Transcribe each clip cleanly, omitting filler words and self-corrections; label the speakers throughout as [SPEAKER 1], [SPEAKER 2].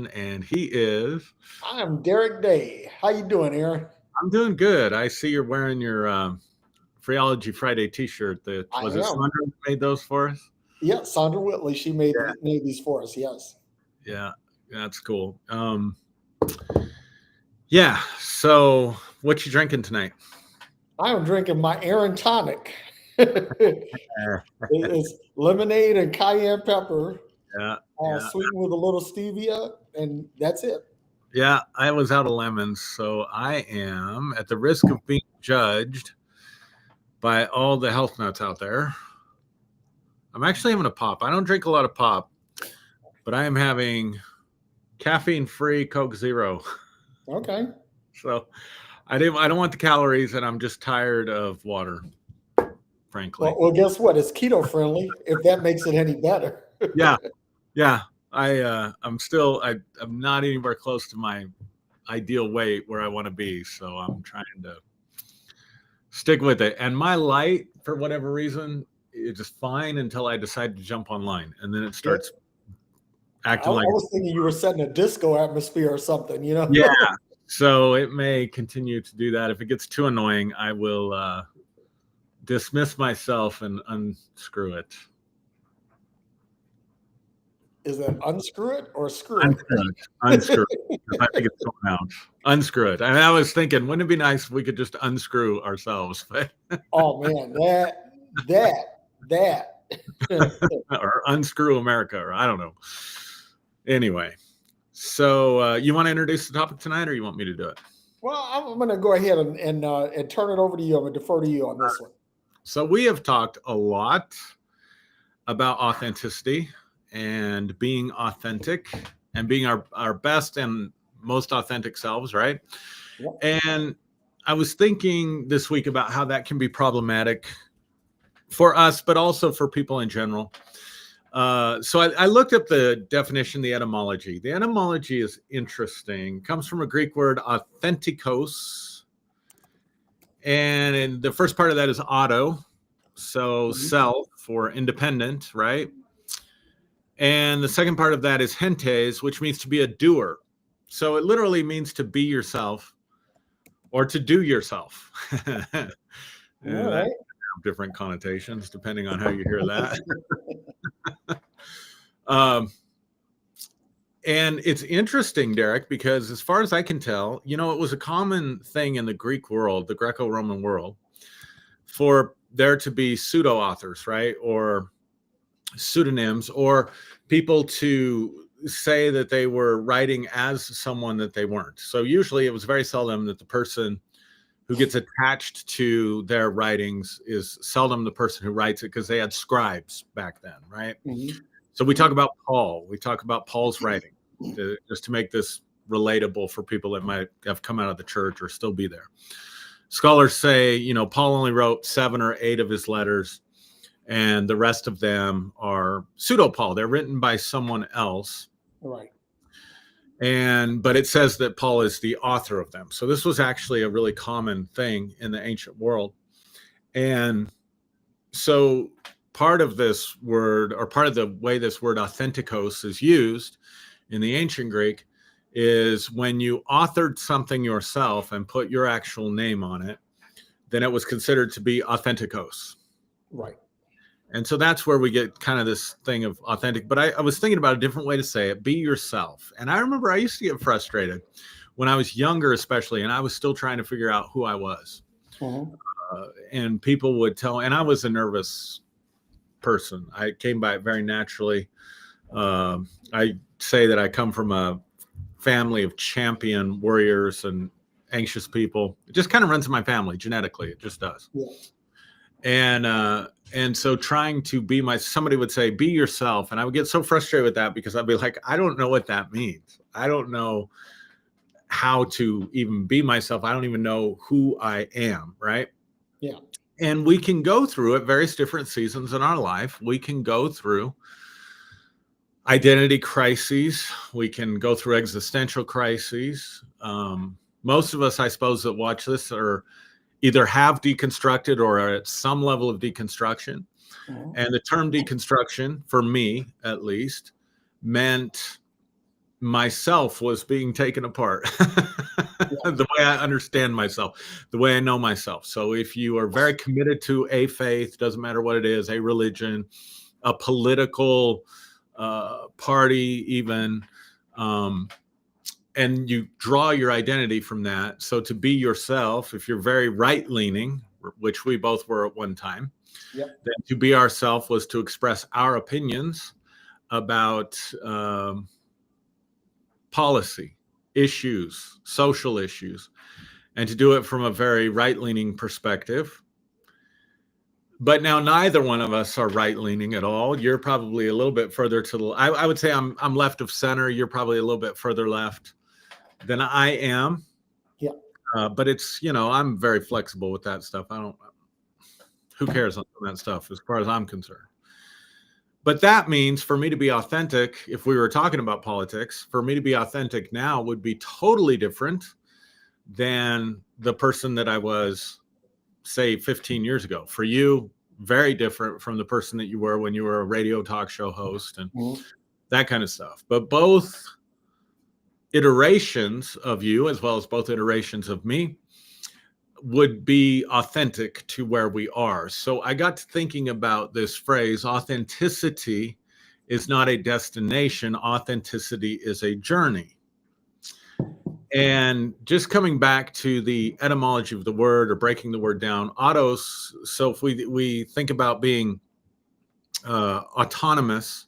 [SPEAKER 1] Johnson, and he is.
[SPEAKER 2] I'm Derek Day. How you doing, Aaron?
[SPEAKER 1] I'm doing good. I see you're wearing your Phreology Friday T-shirt. That
[SPEAKER 2] I
[SPEAKER 1] was it.
[SPEAKER 2] am.
[SPEAKER 1] Sandra who made those for us.
[SPEAKER 2] Yeah, Sandra Whitley. She made these for us. Yes.
[SPEAKER 1] Yeah, that's cool. Yeah. So, what you drinking tonight?
[SPEAKER 2] I am drinking my Aaron tonic. It's lemonade and cayenne pepper,
[SPEAKER 1] Yeah, yeah,
[SPEAKER 2] sweetened with a little stevia, and that's it.
[SPEAKER 1] yeah. I was out of lemons, so I am at the risk of being judged by all the health nuts out there. I'm actually having a pop. I don't drink a lot of pop, but I am having caffeine-free Coke Zero.
[SPEAKER 2] Okay.
[SPEAKER 1] So I don't want the calories, and I'm just tired of water, frankly.
[SPEAKER 2] Well, guess what? It's keto friendly. If that makes it any better.
[SPEAKER 1] Yeah, yeah. I'm not anywhere close to my ideal weight where I want to be, so I'm trying to stick with it. And my light, for whatever reason, is just fine until I decide to jump online, and then it starts acting
[SPEAKER 2] I
[SPEAKER 1] like
[SPEAKER 2] was thinking you were setting a disco atmosphere or something.
[SPEAKER 1] yeah. So it may continue to do that. If it gets too annoying, I will dismiss myself and unscrew it.
[SPEAKER 2] Is that unscrew it or screw it?
[SPEAKER 1] Unscrew it. I think it's going out. Unscrew it. And I was thinking, wouldn't it be nice if we could just unscrew ourselves?
[SPEAKER 2] Oh man, that.
[SPEAKER 1] Or unscrew America, or I don't know. Anyway, so you want to introduce the topic tonight, or you want me to do it?
[SPEAKER 2] Well, I'm going to go ahead and turn it over to you. I'm going to defer to you on this one.
[SPEAKER 1] So we have talked a lot about authenticity and being authentic and being our best and most authentic selves, right? Yeah. And I was thinking this week about how that can be problematic for us, but also for people in general. So I looked up the definition, the etymology. The etymology is interesting. It comes from a Greek word, authentikos. And the first part of that is auto, so self or independent, right? And the second part of that is hentes, which means to be a doer. So it literally means to be yourself or to do yourself. That different connotations depending on how you hear that. And it's interesting, Derek, because as far as I can tell, it was a common thing in the Greek world, the Greco-Roman world, for there to be pseudo authors, right? Or pseudonyms, or people to say that they were writing as someone that they weren't. So usually it was very seldom that the person who gets attached to their writings is seldom the person who writes it, because they had scribes back then, right? Mm-hmm. So we talk about Paul. We talk about Paul's writing, just to make this relatable for people that might have come out of the church or still be there. Scholars say, Paul only wrote 7 or 8 of his letters, and the rest of them are pseudo-Paul. They're written by someone else.
[SPEAKER 2] Right.
[SPEAKER 1] But it says that Paul is the author of them. So this was actually a really common thing in the ancient world. And so part of this word, or part of the way this word authentikos is used in the ancient Greek, is when you authored something yourself and put your actual name on it, then it was considered to be authentikos.
[SPEAKER 2] Right.
[SPEAKER 1] And so that's where we get kind of this thing of authentic. But I was thinking about a different way to say it: be yourself. And I remember I used to get frustrated when I was younger, especially, and I was still trying to figure out who I was. Mm-hmm. And people would tell, and I was a nervous person. I came by it very naturally. I say that I come from a family of champion warriors and anxious people. It just kind of runs in my family genetically. It just does. Yeah. And so trying to somebody would say, be yourself. And I would get so frustrated with that, because I'd be like, I don't know what that means. I don't know how to even be myself. I don't even know who I am. Right.
[SPEAKER 2] Yeah.
[SPEAKER 1] And we can go through at various different seasons in our life. We can go through identity crises. We can go through existential crises. Most of us, I suppose, that watch this are either have deconstructed or are at some level of deconstruction. And the term deconstruction, for me at least, meant myself was being taken apart. The way I understand myself, the way I know myself. So if you are very committed to a faith, doesn't matter what it is, a religion, a political party, even, and you draw your identity from that. So to be yourself, if you're very right leaning, which we both were at one time,
[SPEAKER 2] Yep.
[SPEAKER 1] then to be ourself was to express our opinions about policy issues, social issues, and to do it from a very right-leaning perspective. But now neither one of us are right-leaning at all. You're probably a little bit further to the, I would say I'm left of center. You're probably a little bit further left than I am.
[SPEAKER 2] Yeah.
[SPEAKER 1] But it's, I'm very flexible with that stuff. Who cares on that stuff as far as I'm concerned. But that means for me to be authentic, if we were talking about politics, for me to be authentic now would be totally different than the person that I was, say, 15 years ago. For you, very different from the person that you were when you were a radio talk show host and that kind of stuff. But both iterations of you, as well as both iterations of me, would be authentic to where we are. So I got to thinking about this phrase, authenticity is not a destination, authenticity is a journey. And just coming back to the etymology of the word or breaking the word down, autos, so if we think about being autonomous,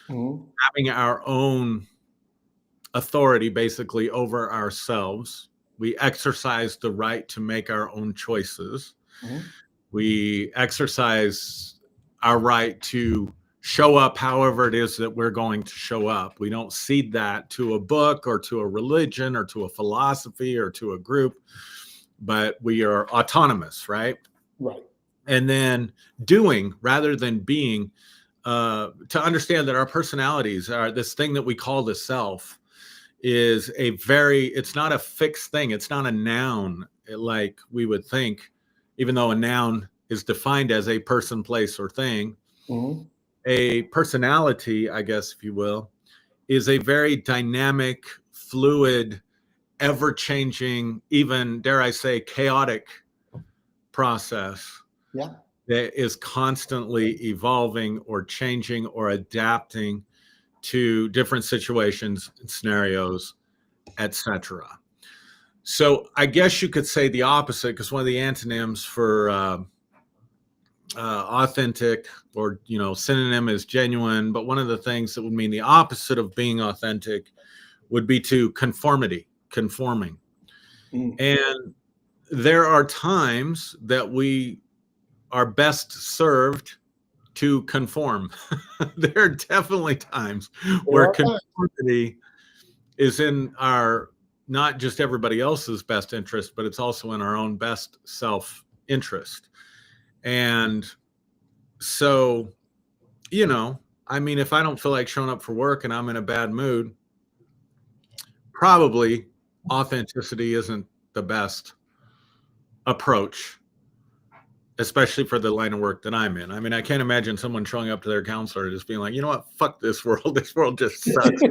[SPEAKER 1] having our own authority basically over ourselves, we exercise the right to make our own choices. We exercise our right to show up however it is that we're going to show up. We don't cede that to a book or to a religion or to a philosophy or to a group, but we are autonomous, right?
[SPEAKER 2] Right.
[SPEAKER 1] And then doing rather than being, to understand that our personalities are this thing that we call the self is it's not a fixed thing. It's not a noun like we would think, even though a noun is defined as a person, place, or thing. A personality, I guess, if you will, is a very dynamic, fluid, ever-changing, even, dare I say, chaotic process that is constantly evolving or changing or adapting to different situations, scenarios, etc. So I guess you could say the opposite, because one of the antonyms for authentic or synonym is genuine, but one of the things that would mean the opposite of being authentic would be to conforming. And there are times that we are best served to conform. There are definitely times where conformity is in our, not just everybody else's best interest, but it's also in our own best self-interest. And so, if I don't feel like showing up for work and I'm in a bad mood, probably authenticity isn't the best approach, especially for the line of work that I'm in. I can't imagine someone showing up to their counselor just being like, you know what, fuck this world. This world just sucks.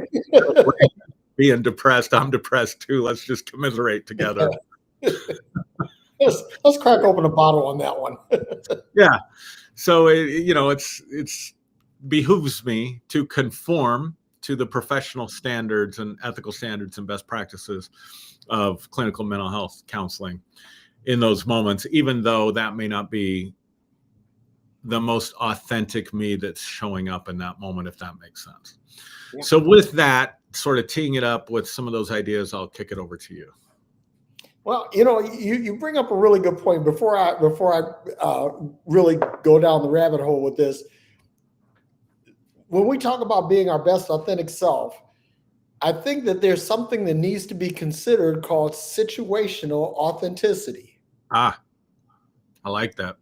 [SPEAKER 1] Being depressed, I'm depressed too. Let's just commiserate together.
[SPEAKER 2] Let's crack open a bottle on that one.
[SPEAKER 1] Yeah. So, it's behooves me to conform to the professional standards and ethical standards and best practices of clinical mental health counseling in those moments, even though that may not be the most authentic me that's showing up in that moment, if that makes sense. Yeah. So with that, sort of teeing it up with some of those ideas, I'll kick it over to you.
[SPEAKER 2] Well, you bring up a really good point. Before I really go down the rabbit hole with this, when we talk about being our best authentic self, I think that there's something that needs to be considered called situational authenticity.
[SPEAKER 1] I like that.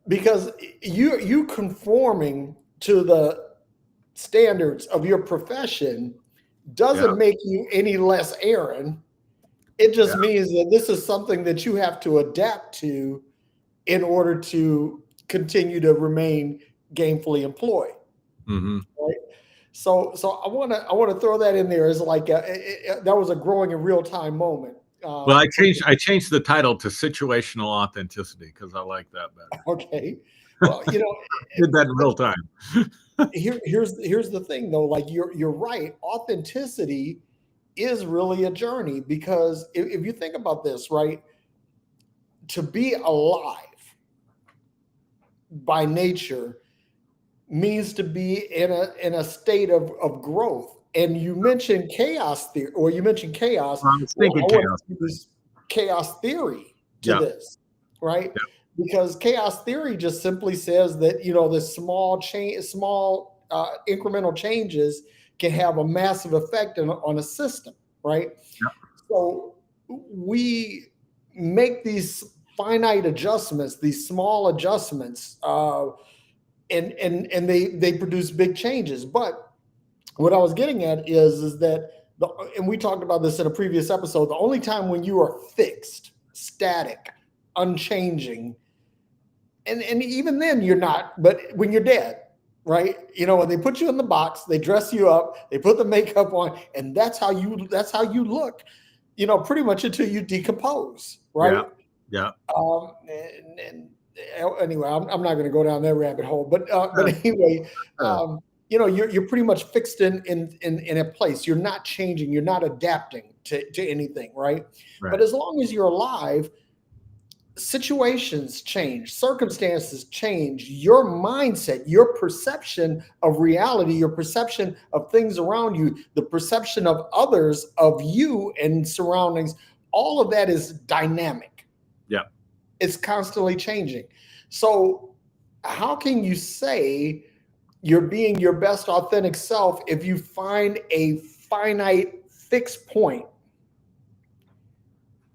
[SPEAKER 2] Because you conforming to the standards of your profession doesn't make you any less Aaron. It just means that this is something that you have to adapt to in order to continue to remain gainfully employed. Right? So I want to throw that in there as like that was a growing in real time moment.
[SPEAKER 1] Well, I changed the title to situational authenticity because I like that better.
[SPEAKER 2] Okay. Well,
[SPEAKER 1] Did that in real time.
[SPEAKER 2] here's the thing though. Like you're right. Authenticity is really a journey because if you think about this, right, to be alive by nature means to be in a state of growth. And you mentioned chaos theory, or you mentioned chaos.
[SPEAKER 1] I was thinking
[SPEAKER 2] I want
[SPEAKER 1] chaos.
[SPEAKER 2] to use chaos theory to
[SPEAKER 1] Yeah.
[SPEAKER 2] this, right?
[SPEAKER 1] Yeah.
[SPEAKER 2] Because chaos theory just simply says that the small incremental changes can have a massive effect on a system, right?
[SPEAKER 1] Yeah.
[SPEAKER 2] So we make these finite adjustments, these small adjustments, and they produce big changes. But what I was getting at is that and we talked about this in a previous episode. The only time when you are fixed, static, unchanging, and even then you're not. But when you're dead, right? When they put you in the box, they dress you up, they put the makeup on, and that's how you look. Pretty much until you decompose, right?
[SPEAKER 1] Yeah.
[SPEAKER 2] And anyway, I'm not going to go down that rabbit hole, but anyway, you're pretty much fixed in a place. You're not changing. You're not adapting to anything, right? But as long as you're alive, situations change, circumstances change, your mindset, your perception of reality, your perception of things around you, the perception of others, of you and surroundings, all of that is dynamic.
[SPEAKER 1] Yeah.
[SPEAKER 2] It's constantly changing. So how can you say you're being your best authentic self if you find a finite fixed point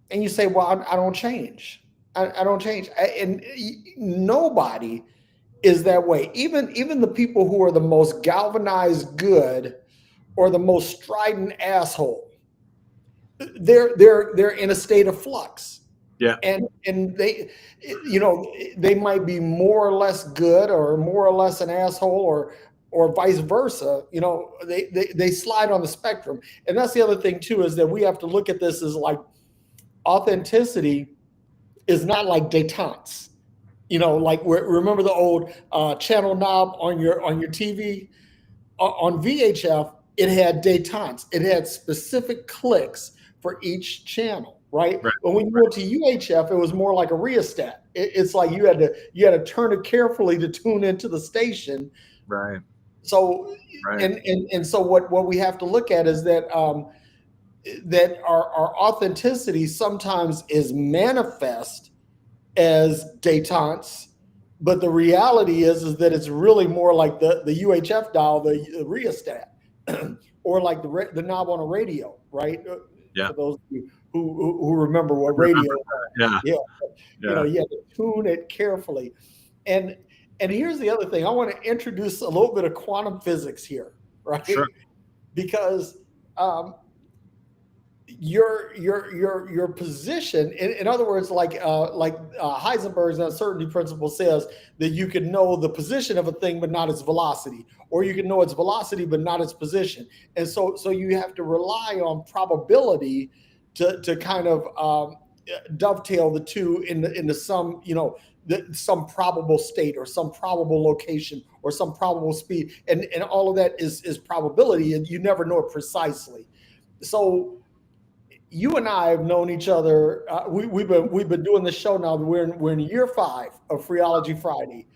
[SPEAKER 2] and you say, well, I don't change. I don't change. And nobody is that way. Even the people who are the most galvanized good or the most strident asshole, they're in a state of flux.
[SPEAKER 1] Yeah.
[SPEAKER 2] And they, they might be more or less good or more or less an asshole or vice versa. They slide on the spectrum. And that's the other thing too, is that we have to look at this as like authenticity is not like détente. Like remember the old channel knob on your TV? On VHF, it had détente. It had specific clicks for each channel, right? But when you went to UHF, it was more like a rheostat. It's like you had to turn it carefully to tune into the station.
[SPEAKER 1] Right.
[SPEAKER 2] So and so what we have to look at is that that our authenticity sometimes is manifest as détente, but the reality is that it's really more like the UHF dial, the rheostat, or like the knob on a radio, right?
[SPEAKER 1] Yeah.
[SPEAKER 2] For those of you who remember what radio.
[SPEAKER 1] Yeah.
[SPEAKER 2] You have to tune it carefully, and here's the other thing. I want to introduce a little bit of quantum physics here, right?
[SPEAKER 1] Sure.
[SPEAKER 2] Because your position, in other words, like Heisenberg's uncertainty principle says that you can know the position of a thing but not its velocity, or you can know its velocity but not its position. And so you have to rely on probability to kind of dovetail the two into some some probable state or some probable location or some probable speed, and all of that is probability, and you never know it precisely. So you and I have known each other. We've been doing this show now. We're in year 5 of Phreology Friday.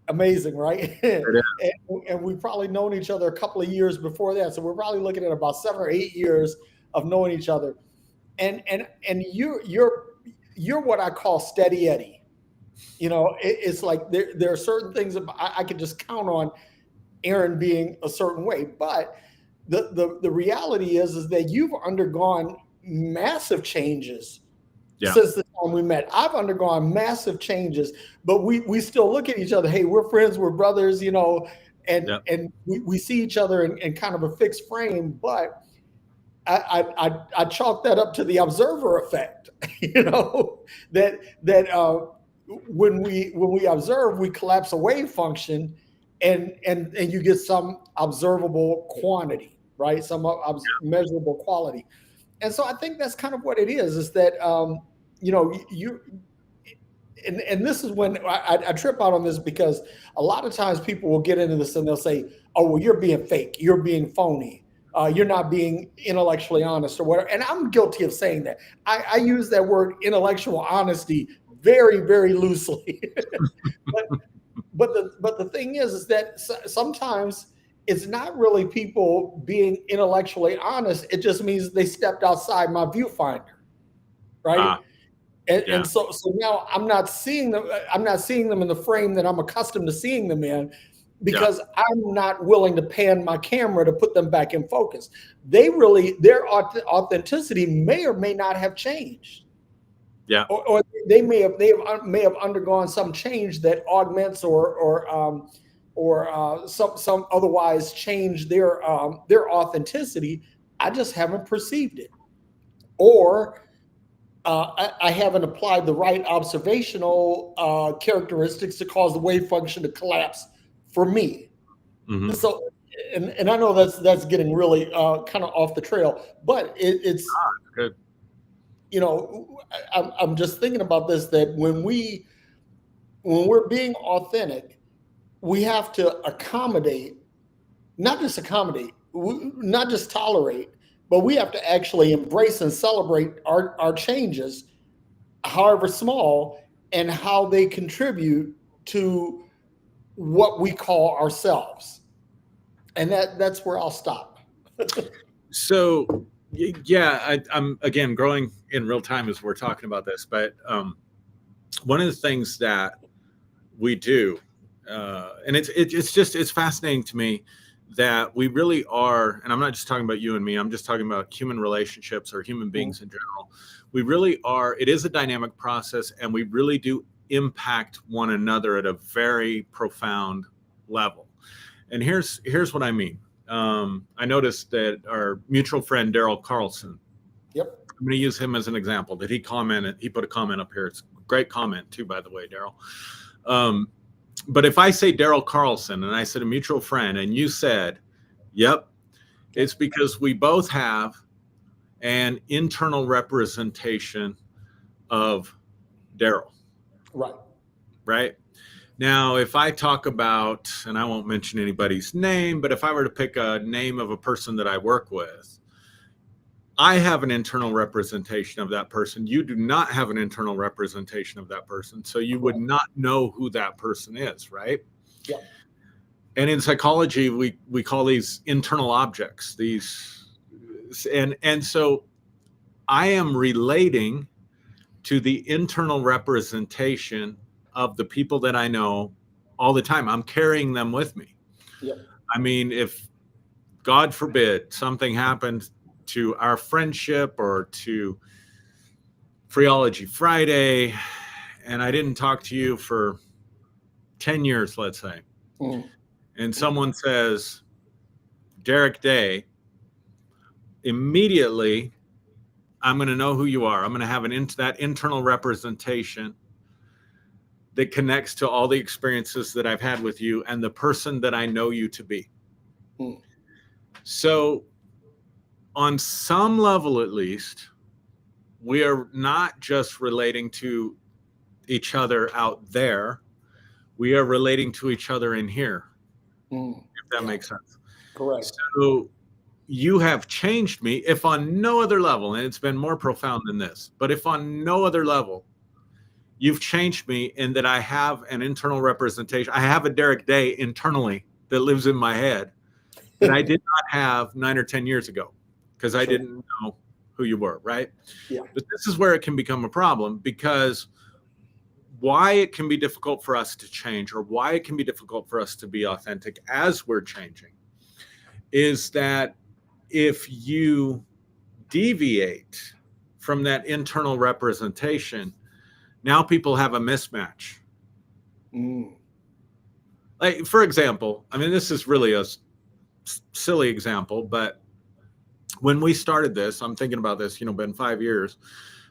[SPEAKER 2] Amazing, right? and we've probably known each other a couple of years before that. So we're probably looking at about 7 or 8 years of knowing each other. And you're what I call steady Eddie. It's like there are certain things I could just count on Aaron being a certain way, but the reality is that you've undergone massive changes since the time we met. I've undergone massive changes, but we still look at each other. Hey, we're friends, we're brothers, and we see each other in kind of a fixed frame. But I chalk that up to the observer effect. That when we observe, we collapse a wave function, and you get some observable quantity, right? Some measurable quality. And so I think that's kind of what it is that you and this is when I trip out on this, because a lot of times people will get into this and they'll say, oh, well, you're being fake, you're being phony, you're not being intellectually honest or whatever. And I'm guilty of saying that. I use that word intellectual honesty very, very loosely. but the thing is that sometimes it's not really people being intellectually honest. It just means they stepped outside my viewfinder, right? And so now I'm not seeing them. I'm not seeing them in the frame that I'm accustomed to seeing them in, because I'm not willing to pan my camera to put them back in focus. Their authenticity may or may not have changed.
[SPEAKER 1] Yeah.
[SPEAKER 2] Or they may have undergone some change that augments or some otherwise change their authenticity. I just haven't perceived it, or I haven't applied the right observational characteristics to cause the wave function to collapse for me. Mm-hmm. So, and I know that's getting really kind of off the trail, but it's
[SPEAKER 1] good.
[SPEAKER 2] I'm just thinking about this, that when we're being authentic, we have to accommodate, not just tolerate, but we have to actually embrace and celebrate our changes, however small, and how they contribute to what we call ourselves. And that's where I'll stop.
[SPEAKER 1] So, yeah, I'm again growing in real time as we're talking about this, but one of the things that we do, and it's fascinating to me that we really are, and I'm not just talking about you and me, I'm just talking about human relationships or human beings in general. We really are, it is a dynamic process, and we really do impact one another at a very profound level. And here's what I mean. I noticed that our mutual friend, Daryl Carlson,
[SPEAKER 2] yep,
[SPEAKER 1] I'm going to use him as an example, that he put a comment up here. It's a great comment too, by the way, Daryl. But if I say Daryl Carlson and I said a mutual friend and you said, yep, it's because we both have an internal representation of Daryl.
[SPEAKER 2] Right.
[SPEAKER 1] Right. Now, if I talk about, and I won't mention anybody's name, but if I were to pick a name of a person that I work with, I have an internal representation of that person. You do not have an internal representation of that person. So you would not know who that person is, right?
[SPEAKER 2] Yeah.
[SPEAKER 1] And in psychology, we call these internal objects. And so I am relating to the internal representation of the people that I know all the time. I'm carrying them with me.
[SPEAKER 2] Yeah.
[SPEAKER 1] I mean, if God forbid something happened to our friendship or to Phreology Friday, and I didn't talk to you for 10 years, let's say, and someone says, Derek Day, immediately I'm going to know who you are. I'm going to have that internal representation that connects to all the experiences that I've had with you and the person that I know you to be. So on some level, at least, we are not just relating to each other out there. We are relating to each other in here, if that makes sense.
[SPEAKER 2] Correct.
[SPEAKER 1] So you have changed me, if on no other level, and it's been more profound than this, but if on no other level, you've changed me in that I have an internal representation. I have a Derek Day internally that lives in my head that I did not have 9 or 10 years ago, because I didn't know who you were, right?
[SPEAKER 2] Yeah.
[SPEAKER 1] But this is where it can become a problem, because why it can be difficult for us to change, or why it can be difficult for us to be authentic as we're changing, is that if you deviate from that internal representation, now people have a mismatch. Like, for example, I mean, this is really a silly example, but when we started this, I'm thinking about this, been 5 years.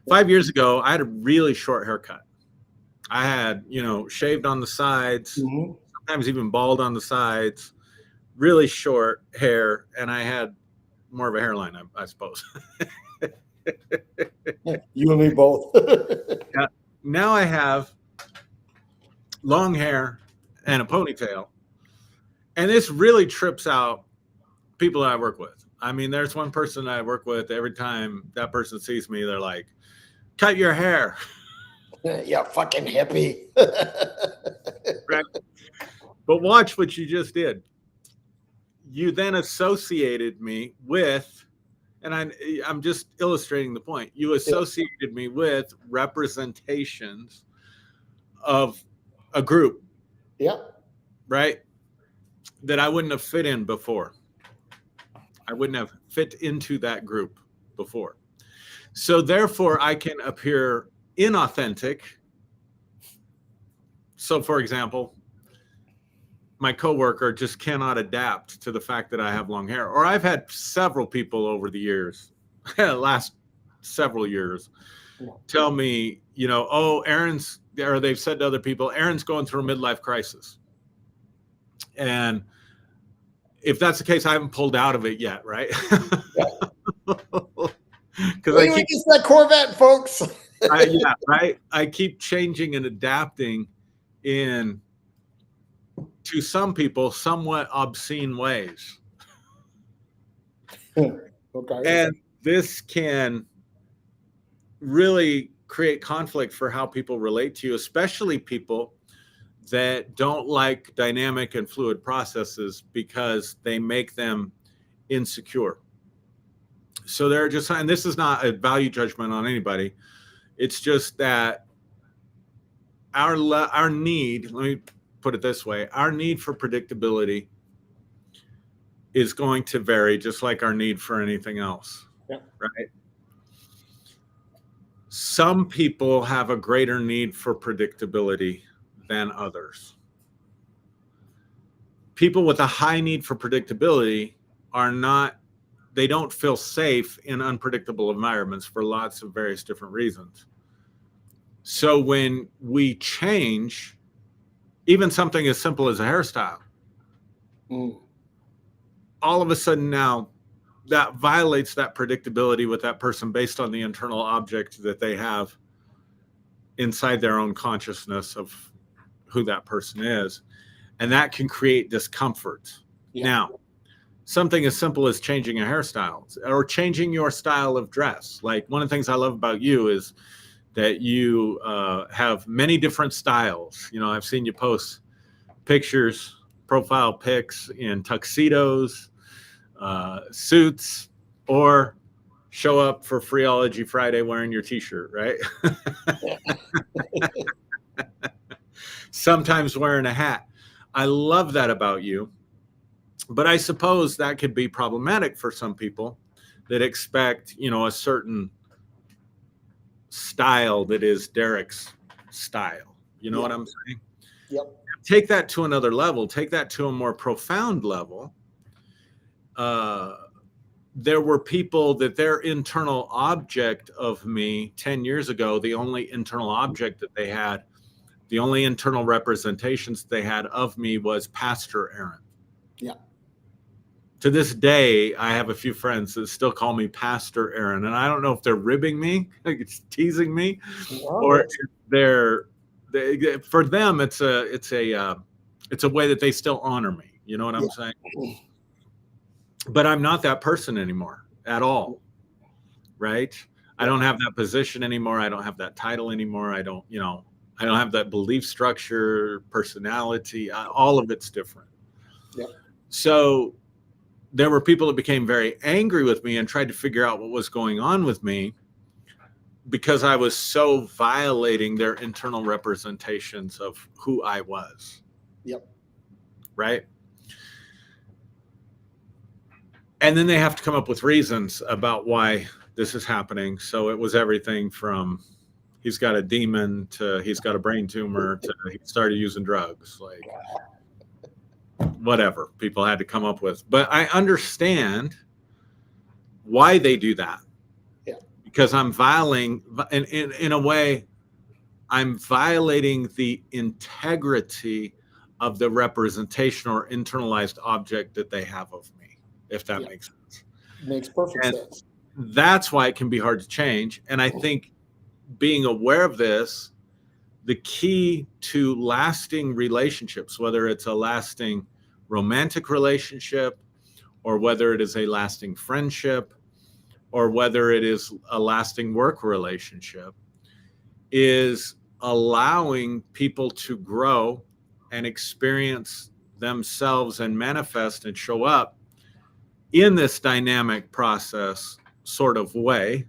[SPEAKER 1] 5 years ago, I had a really short haircut. I had, shaved on the sides, sometimes even bald on the sides, really short hair, and I had more of a hairline, I suppose.
[SPEAKER 2] You and me both.
[SPEAKER 1] Yeah. Now I have long hair and a ponytail, and this really trips out people that I work with. I mean, there's one person I work with, every time that person sees me, they're like, cut your hair.
[SPEAKER 2] Yeah, fucking hippie.
[SPEAKER 1] Right? But watch what you just did. You then associated me with, and I'm just illustrating the point. You associated me with representations of a group,
[SPEAKER 2] Yeah.
[SPEAKER 1] right? That I wouldn't have fit in before. I wouldn't have fit into that group before. So therefore, I can appear inauthentic. So, for example, my coworker just cannot adapt to the fact that I have long hair. Or I've had several people over the years, last several years, tell me, oh, Aaron's, or they've said to other people, Aaron's going through a midlife crisis. And if that's the case, I haven't pulled out of it yet, right? Because
[SPEAKER 2] I keep that Corvette, folks.
[SPEAKER 1] Yeah, right. I keep changing and adapting in, to some people, somewhat obscene ways.
[SPEAKER 2] Okay.
[SPEAKER 1] And this can really create conflict for how people relate to you, especially people that don't like dynamic and fluid processes because they make them insecure. So they're just, and this is not a value judgment on anybody. It's just that our need, let me put it this way, our need for predictability is going to vary, just like our need for anything else.
[SPEAKER 2] Yeah.
[SPEAKER 1] Right? Some people have a greater need for predictability than others. People with a high need for predictability they don't feel safe in unpredictable environments for lots of various different reasons. So when we change, even something as simple as a hairstyle, all of a sudden now that violates that predictability with that person based on the internal object that they have inside their own consciousness of who that person is. And that can create discomfort. Yeah. Now, something as simple as changing a hairstyle or changing your style of dress. Like, one of the things I love about you is that you have many different styles. I've seen you post pictures, profile pics in tuxedos, suits, or show up for Freeology Friday wearing your t-shirt, right? Sometimes wearing a hat. I love that about you. But I suppose that could be problematic for some people that expect, a certain style that is Derek's style. You know what I'm saying?
[SPEAKER 2] Yep.
[SPEAKER 1] Take that to another level. Take that to a more profound level. There were people that their internal object of me 10 years ago, the only internal object that they had, the only internal representations they had of me was Pastor Aaron.
[SPEAKER 2] Yeah.
[SPEAKER 1] To this day, I have a few friends that still call me Pastor Aaron, and I don't know if they're ribbing me, it's teasing me, or for them it's a way that they still honor me. You know what I'm saying? But I'm not that person anymore at all, right? I don't have that position anymore. I don't have that title anymore. I don't have that belief structure, personality. All of it's different.
[SPEAKER 2] Yep.
[SPEAKER 1] So there were people that became very angry with me and tried to figure out what was going on with me because I was so violating their internal representations of who I was.
[SPEAKER 2] Yep.
[SPEAKER 1] Right? And then they have to come up with reasons about why this is happening. So it was everything from he's got a demon to he's got a brain tumor to he started using drugs. Like, whatever people had to come up with. But I understand why they do that.
[SPEAKER 2] Yeah.
[SPEAKER 1] Because I'm violating, in a way, I'm violating the integrity of the representation or internalized object that they have of me, if that makes sense.
[SPEAKER 2] Makes perfect
[SPEAKER 1] And
[SPEAKER 2] sense.
[SPEAKER 1] that's why it can be hard to change. And I think being aware of this, the key to lasting relationships, whether it's a lasting romantic relationship, or whether it is a lasting friendship, or whether it is a lasting work relationship, is allowing people to grow and experience themselves and manifest and show up in this dynamic process sort of way,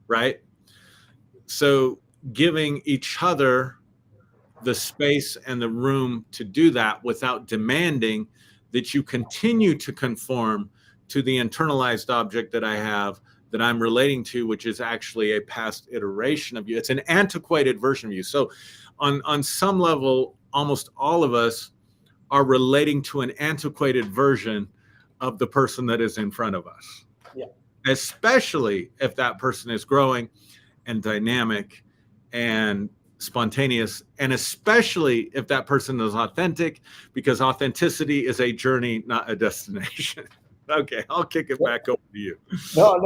[SPEAKER 1] right? So giving each other the space and the room to do that without demanding that you continue to conform to the internalized object that I have, that I'm relating to, which is actually a past iteration of you. It's an antiquated version of you. So on some level, almost all of us are relating to an antiquated version of the person that is in front of us.
[SPEAKER 2] Yeah.
[SPEAKER 1] Especially if that person is growing and dynamic and spontaneous, and especially if that person is authentic, because authenticity is a journey, not a destination. Okay, I'll kick it back over to you.
[SPEAKER 2] No,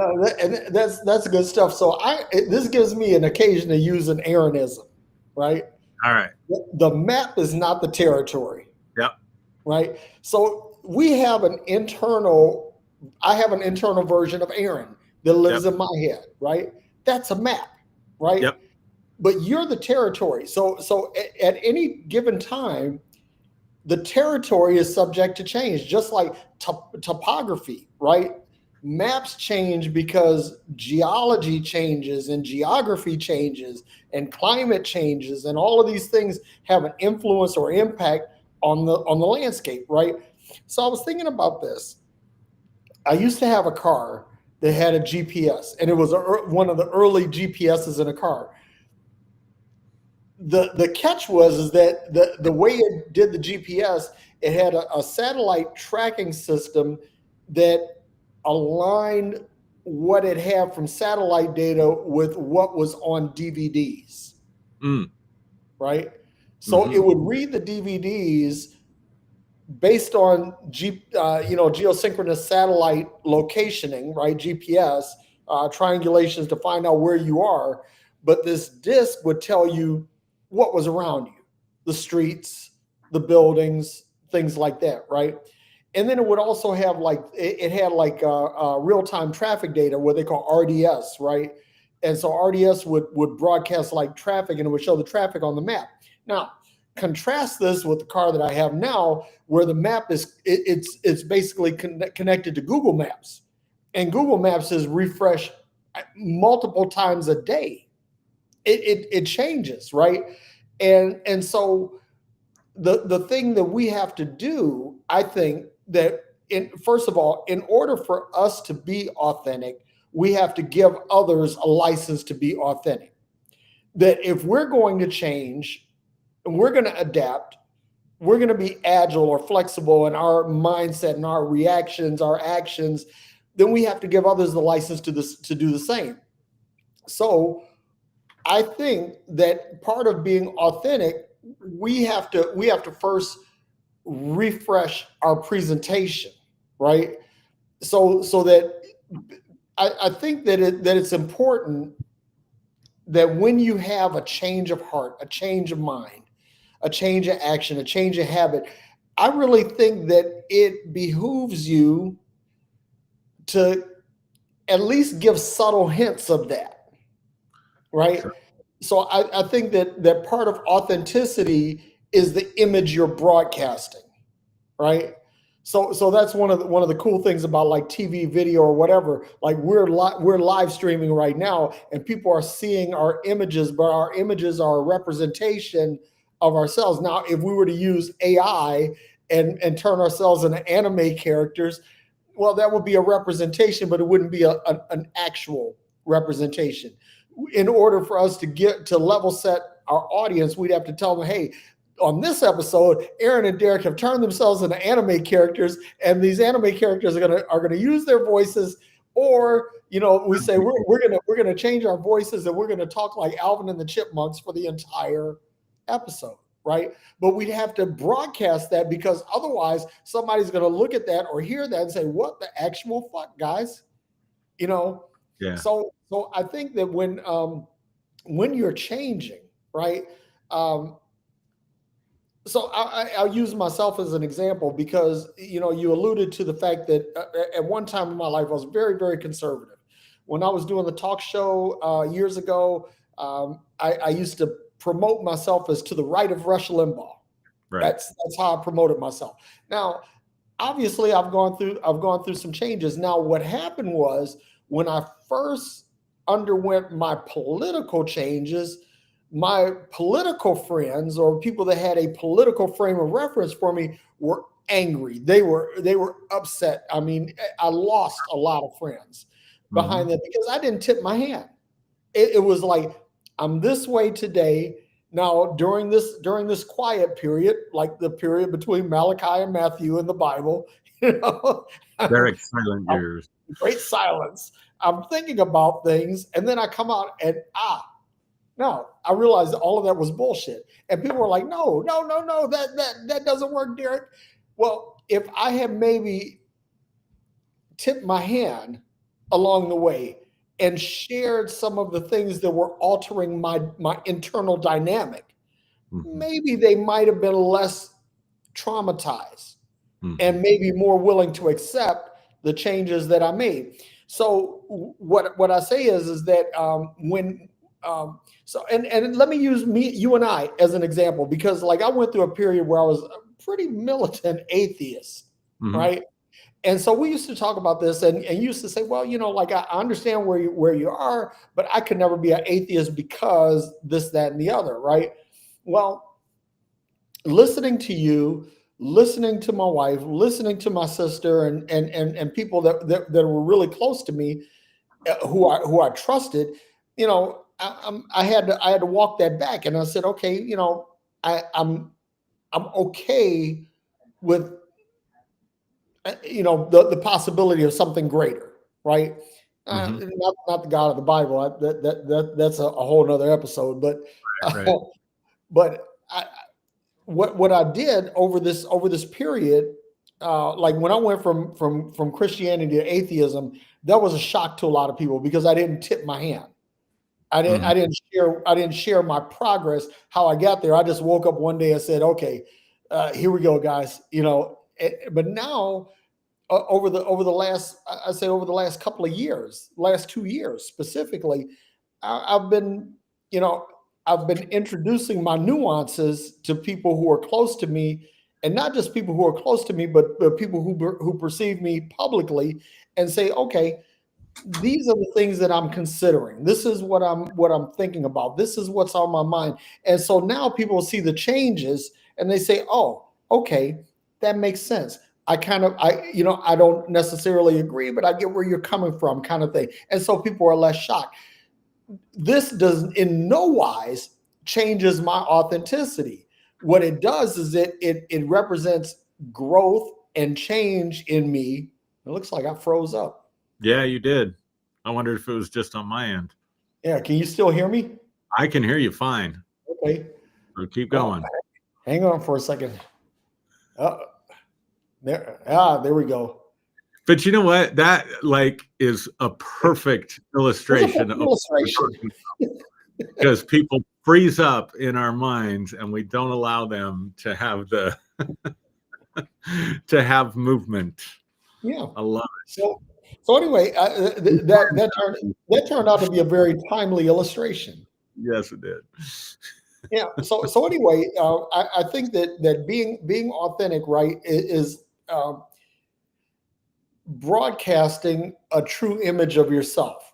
[SPEAKER 2] that's good stuff. So this gives me an occasion to use an Aaronism, right?
[SPEAKER 1] All right.
[SPEAKER 2] The map is not the territory.
[SPEAKER 1] Yep.
[SPEAKER 2] Right. So we have I have an internal version of Aaron that lives in my head, right? That's a map, right?
[SPEAKER 1] Yep.
[SPEAKER 2] But you're the territory. So at any given time, the territory is subject to change, just like topography, right? Maps change because geology changes and geography changes and climate changes, and all of these things have an influence or impact on the landscape, right? So I was thinking about this. I used to have a car that had a GPS, and it was one of the early GPSs in a car. The catch was that the way it did the GPS, it had a satellite tracking system that aligned what it had from satellite data with what was on DVDs, right? So it would read the DVDs based on geosynchronous satellite locationing, right? GPS triangulations to find out where you are, but this disc would tell you what was around you, the streets, the buildings, things like that, right? And then it would also have real-time traffic data, what they call RDS, right? And so RDS would broadcast like traffic, and it would show the traffic on the map. Now, contrast this with the car that I have now, where the map is it's basically connected to Google Maps, and Google Maps is refreshed multiple times a day. It changes, right? And so the thing that we have to do, I think, that first of all, in order for us to be authentic, we have to give others a license to be authentic. That if we're going to change and we're going to adapt, we're going to be agile or flexible in our mindset and our reactions, our actions, then we have to give others the license to do the same. So I think that part of being authentic, we have to first refresh our presentation, right? So that I think that it's important that when you have a change of heart, a change of mind, a change of action, a change of habit, I really think that it behooves you to at least give subtle hints of that, right? Sure. So I think that part of authenticity is the image you're broadcasting, right? So that's one of the cool things about like TV, video, or whatever. Like we're live streaming right now, and people are seeing our images, but our images are a representation of ourselves. Now, if we were to use AI and turn ourselves into anime characters, well, that would be a representation, but it wouldn't be an actual representation. In order for us to get to level set our audience, we'd have to tell them, hey, on this episode, Aaron and Derek have turned themselves into anime characters, and these anime characters are gonna use their voices, or we say we're gonna change our voices and we're gonna talk like Alvin and the Chipmunks for the entire episode. right? But we'd have to broadcast that, because otherwise somebody's going to look at that or hear that and say, what the actual fuck, guys? You know?
[SPEAKER 1] Yeah.
[SPEAKER 2] So I think that when you're changing, right? So I'll use myself as an example, because, you alluded to the fact that at one time in my life, I was very, very conservative. When I was doing the talk show years ago, I used to promote myself as to the right of Rush Limbaugh.
[SPEAKER 1] Right.
[SPEAKER 2] That's how I promoted myself. Now, obviously, I've gone through some changes. Now, what happened was, when I first underwent my political changes, my political friends, or people that had a political frame of reference for me, were angry. They were upset. I mean, I lost a lot of friends behind that, because I didn't tip my hand. It was like, I'm this way today. Now, during this quiet period, like the period between Malachi and Matthew in the Bible,
[SPEAKER 1] Very silent years.
[SPEAKER 2] Great silence. I'm thinking about things, and then I come out and no, I realized that all of that was bullshit. And people were like, no, that doesn't work, Derek. Well, if I had maybe tipped my hand along the way and shared some of the things that were altering my internal dynamic, maybe they might have been less traumatized and maybe more willing to accept the changes that I made. So what I say is that and let me use you and I as an example, because like I went through a period where I was a pretty militant atheist, right? And so we used to talk about this, and used to say, well, like I understand where you are, but I could never be an atheist because this, that, and the other, right? Well, listening to you, listening to my wife, listening to my sister, and people that were really close to me, who I trusted, I had to walk that back, and I said, okay, I'm okay with the possibility of something greater, right? Not the God of the Bible. That's a whole nother episode. But
[SPEAKER 1] right.
[SPEAKER 2] But what I did over this period, like when I went from Christianity to atheism, that was a shock to a lot of people, because I didn't tip my hand. I didn't share my progress, how I got there. I just woke up one day and said, okay, here we go, guys. But now over the last couple of years, last 2 years specifically, I've been introducing my nuances to people who are close to me, and not just people who are close to me, but people who perceive me publicly, and say, okay, these are the things that I'm considering. This is what I'm thinking about. This is what's on my mind. And so now people see the changes and they say, oh, okay, that makes sense. I don't necessarily agree, but I get where you're coming from, kind of thing. And so people are less shocked. This does in no wise changes my authenticity. What it does is it represents growth and change in me. It looks like I froze up.
[SPEAKER 1] Yeah, you did. I wondered if it was just on my end.
[SPEAKER 2] Yeah, can you still hear me?
[SPEAKER 1] I can hear you fine.
[SPEAKER 2] Okay.
[SPEAKER 1] So keep going.
[SPEAKER 2] Hang on for a second. There we go.
[SPEAKER 1] But you know what? That is a perfect illustration of because people freeze up in our minds and we don't allow them to have to have movement.
[SPEAKER 2] Yeah.
[SPEAKER 1] I love it.
[SPEAKER 2] So anyway, that turned out to be a very timely illustration.
[SPEAKER 1] Yes, it did.
[SPEAKER 2] Yeah. So anyway, I think that being authentic, right, is broadcasting a true image of yourself.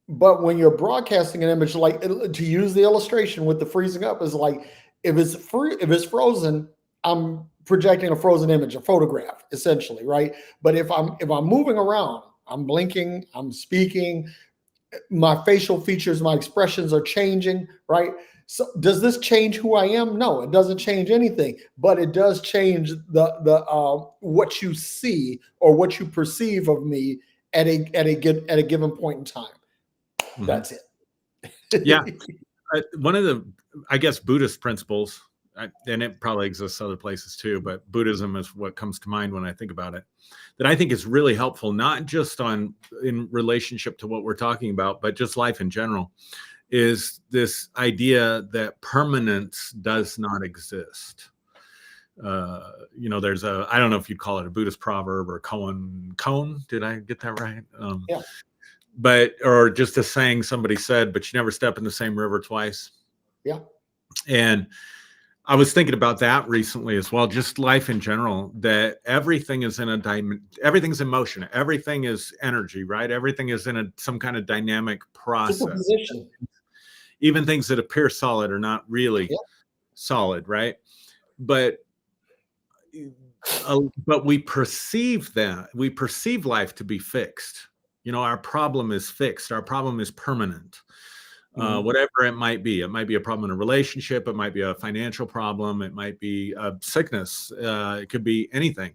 [SPEAKER 2] But when you're broadcasting an image, like, to use the illustration with the freezing up, is like, if it's frozen, I'm projecting a frozen image, a photograph, essentially, right? But if I'm moving around, I'm blinking, I'm speaking, my facial features, my expressions are changing, right? So does this change who I am? No, it doesn't change anything, but it does change the what you see or what you perceive of me at a given point in time. That's it.
[SPEAKER 1] Yeah. One of the, I guess, Buddhist principles and it probably exists other places too, but Buddhism is what comes to mind when I think about it, that I think is really helpful, not just in relationship to what we're talking about, but just life in general, is this idea that permanence does not exist. There's I don't know if you'd call it a Buddhist proverb or koan. Did I get that right?
[SPEAKER 2] Yeah.
[SPEAKER 1] Or just a saying somebody said, but you never step in the same river twice.
[SPEAKER 2] Yeah.
[SPEAKER 1] And I was thinking about that recently as well, just life in general, that everything is everything's in motion. Everything is energy, right? Everything is in some kind of dynamic process.
[SPEAKER 2] Superposition.
[SPEAKER 1] Even things that appear solid are not really solid, right? But we perceive life to be fixed. Our problem is fixed. Our problem is permanent. Whatever it might be a problem in a relationship. It might be a financial problem. It might be a sickness. It could be anything.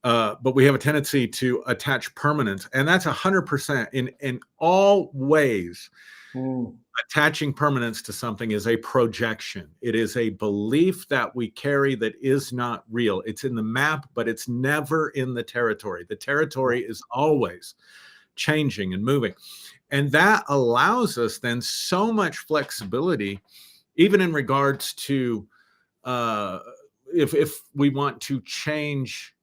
[SPEAKER 1] But we have a tendency to attach permanence, and that's 100% in all ways. Attaching permanence to something is a projection. It is a belief that we carry that is not real. It's in the map, but it's never in the territory. The territory is always changing and moving. And that allows us then so much flexibility, even in regards to if we want to change,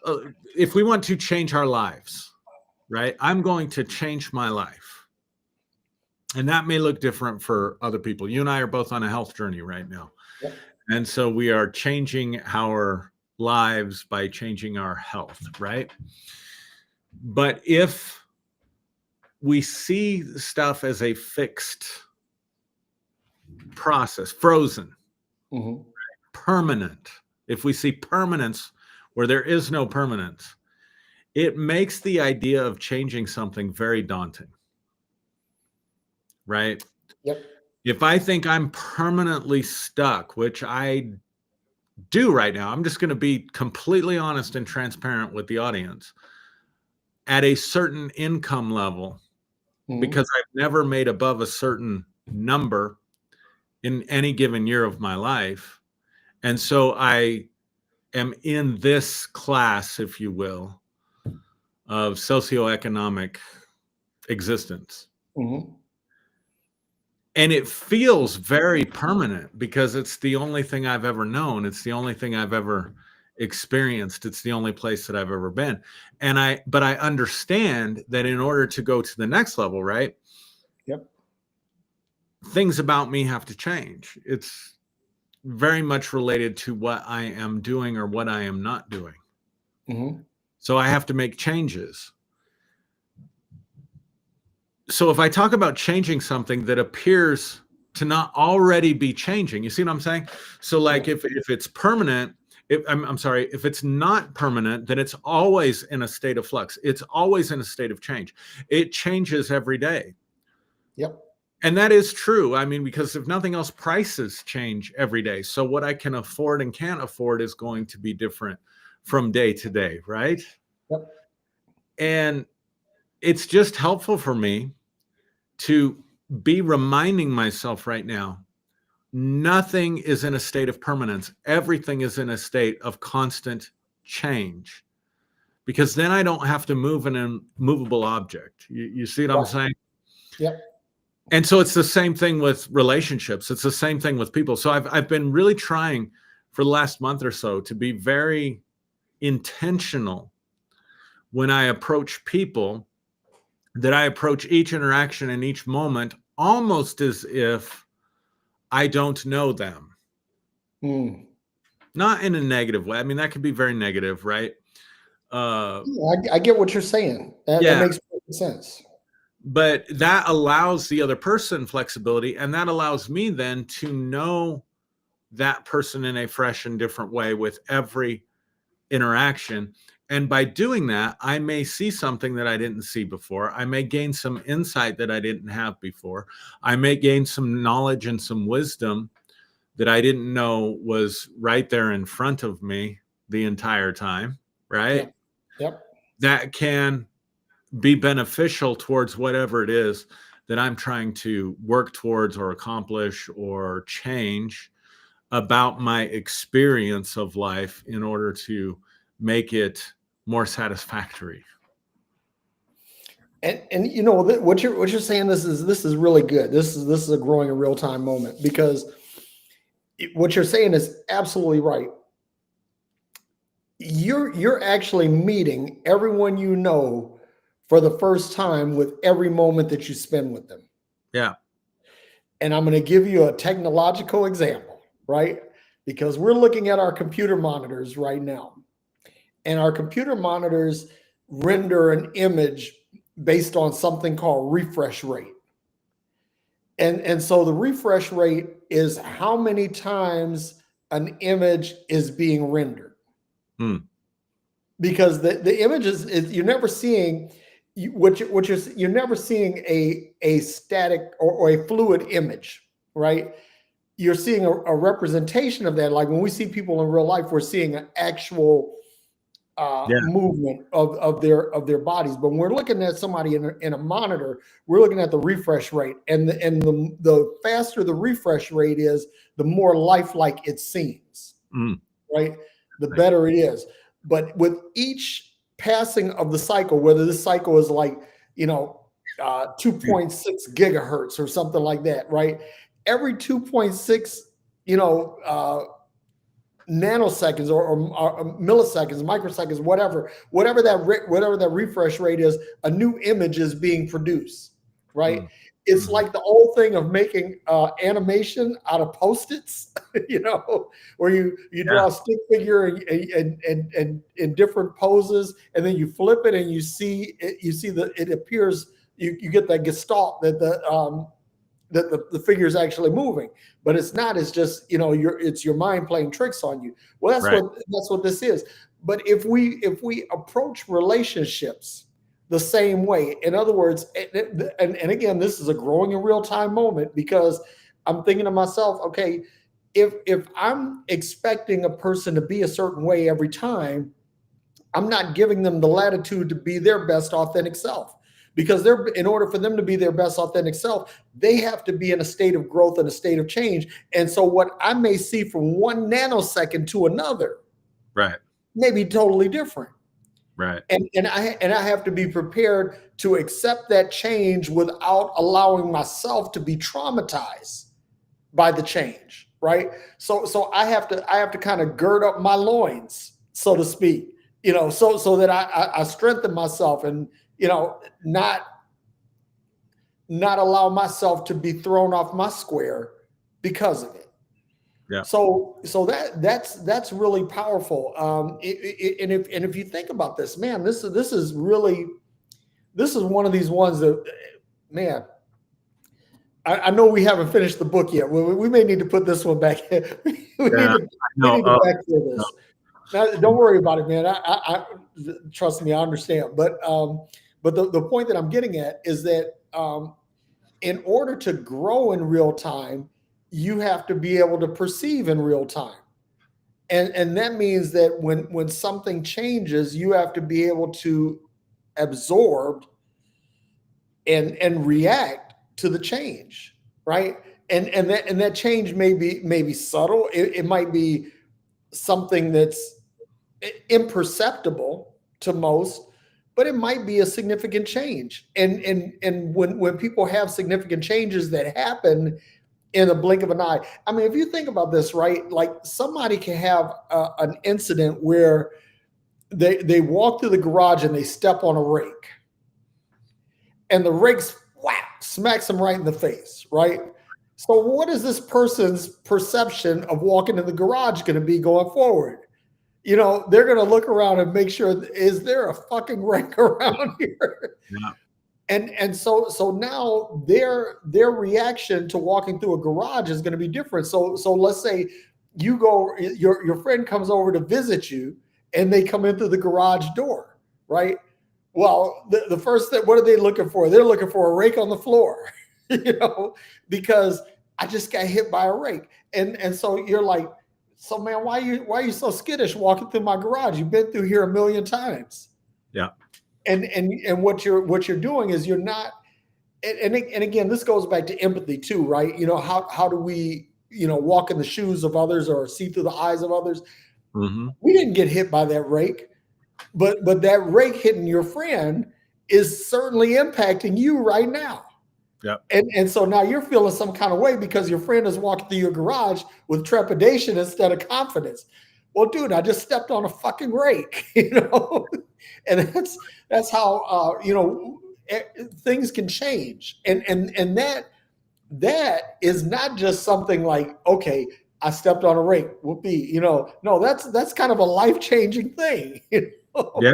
[SPEAKER 1] our lives, right? I'm going to change my life. And that may look different for other people. You and I are both on a health journey right now.
[SPEAKER 2] Yep.
[SPEAKER 1] And so we are changing our lives by changing our health, right? But if we see stuff as a fixed process, frozen, permanent, if we see permanence where there is no permanence, it makes the idea of changing something very daunting. Right?
[SPEAKER 2] Yep.
[SPEAKER 1] If I think I'm permanently stuck, which I do right now, I'm just going to be completely honest and transparent with the audience, at a certain income level, because I've never made above a certain number in any given year of my life. And so I am in this class, if you will, of socioeconomic existence. And it feels very permanent because it's the only thing I've ever known. It's the only thing I've ever experienced. It's the only place that I've ever been. But I understand that in order to go to the next level, right?
[SPEAKER 2] Yep.
[SPEAKER 1] Things about me have to change. It's very much related to what I am doing or what I am not doing. So I have to make changes. So if I talk about changing something that appears to not already be changing, you see what I'm saying? So like if it's permanent, if it's not permanent, then it's always in a state of flux. It's always in a state of change. It changes every day.
[SPEAKER 2] Yep.
[SPEAKER 1] And that is true. I mean, because if nothing else, prices change every day. So what I can afford and can't afford is going to be different from day to day, right?
[SPEAKER 2] Yep.
[SPEAKER 1] And it's just helpful for me to be reminding myself right now, nothing is in a state of permanence. Everything is in a state of constant change, because then I don't have to move an immovable object. You see what I'm saying?
[SPEAKER 2] Yep.
[SPEAKER 1] And so it's the same thing with relationships. It's the same thing with people. So I've been really trying for the last month or so to be very intentional when I approach people, that I approach each interaction and each moment almost as if I don't know them. Not in a negative way. I mean, that could be very negative, right?
[SPEAKER 2] I get what you're saying. That makes perfect sense.
[SPEAKER 1] But that allows the other person flexibility, and that allows me then to know that person in a fresh and different way with every interaction. And by doing that, I may see something that I didn't see before. I may gain some insight that I didn't have before. I may gain some knowledge and some wisdom that I didn't know was right there in front of me the entire time, right?
[SPEAKER 2] Yep.
[SPEAKER 1] That can be beneficial towards whatever it is that I'm trying to work towards or accomplish or change. about my experience of life in order to make it more satisfactory.
[SPEAKER 2] And you know what you're saying, this is really good. This is a growing in real time moment, because what you're saying is absolutely right. You're actually meeting everyone you know for the first time with every moment that you spend with them.
[SPEAKER 1] Yeah.
[SPEAKER 2] And I'm going to give you a technological example, right? Because we're looking at our computer monitors right now, and our computer monitors render an image based on something called refresh rate. And so the refresh rate is how many times an image is being rendered. Because the image is you're never seeing you're never seeing a static or a fluid image, right? You're seeing a representation of that. Like when we see people in real life, we're seeing an actual movement of their bodies. But when we're looking at somebody in a monitor, we're looking at the refresh rate, and the faster the refresh rate is, the more lifelike it seems, right? The better it is. But with each passing of the cycle, whether this cycle is like 2.6 gigahertz or something like that, right? Every 2.6 nanoseconds or milliseconds, microseconds, whatever that refresh rate is, a new image is being produced, right? It's like the old thing of making animation out of Post-its, where you draw a stick figure and in different poses, and then you flip it and you see that it appears, you get that gestalt that the figure is actually moving, but it's not. It's just it's your mind playing tricks on you. Well, that's what this is. But if we approach relationships the same way, in other words, and again, this is a growing in real time moment, because I'm thinking to myself, okay, if I'm expecting a person to be a certain way every time, I'm not giving them the latitude to be their best authentic self. Because in order for them to be their best authentic self, they have to be in a state of growth and a state of change. And so what I may see from one nanosecond to another, may be totally different.
[SPEAKER 1] Right.
[SPEAKER 2] And I have to be prepared to accept that change without allowing myself to be traumatized by the change. Right. So I have to kind of gird up my loins, so to speak, so that I strengthen myself and, not allow myself to be thrown off my square because of it.
[SPEAKER 1] Yeah.
[SPEAKER 2] So that's really powerful. And if you think about this, man, this is one of these ones that, man, I know we haven't finished the book yet. We may need to put this one back. we need to back through this. Now, don't worry about it, man. I trust me, I understand. But the point that I'm getting at is that in order to grow in real time, you have to be able to perceive in real time. And that means that when something changes, you have to be able to absorb and react to the change, right? And that change may be subtle. It might be something that's imperceptible to most, but it might be a significant change. And when people have significant changes that happen in a blink of an eye, I mean, if you think about this, right? Like somebody can have an incident where they walk through the garage and they step on a rake, and the rake smacks them right in the face, right? So what is this person's perception of walking in the garage going to be going forward? They're going to look around and make sure, is there a fucking rake around here?
[SPEAKER 1] Yeah.
[SPEAKER 2] And so now their reaction to walking through a garage is going to be different. So let's say you go, your friend comes over to visit you, and they come in through the garage door, right? Well, the first thing, what are they looking for? They're looking for a rake on the floor, because I just got hit by a rake. And so you're like, so man, why are you so skittish walking through my garage? You've been through here a million times.
[SPEAKER 1] Yeah.
[SPEAKER 2] And what you're doing is you're not, and again, this goes back to empathy too, right? How do we walk in the shoes of others or see through the eyes of others.
[SPEAKER 1] Mm-hmm.
[SPEAKER 2] We didn't get hit by that rake, but that rake hitting your friend is certainly impacting you right now.
[SPEAKER 1] Yep.
[SPEAKER 2] And so now you're feeling some kind of way because your friend is walking through your garage with trepidation instead of confidence. Well, dude, I just stepped on a fucking rake, and that's how things can change, and that is not just something like, okay, I stepped on a rake. Whoopee, no, that's kind of a life-changing thing.
[SPEAKER 1] Yeah.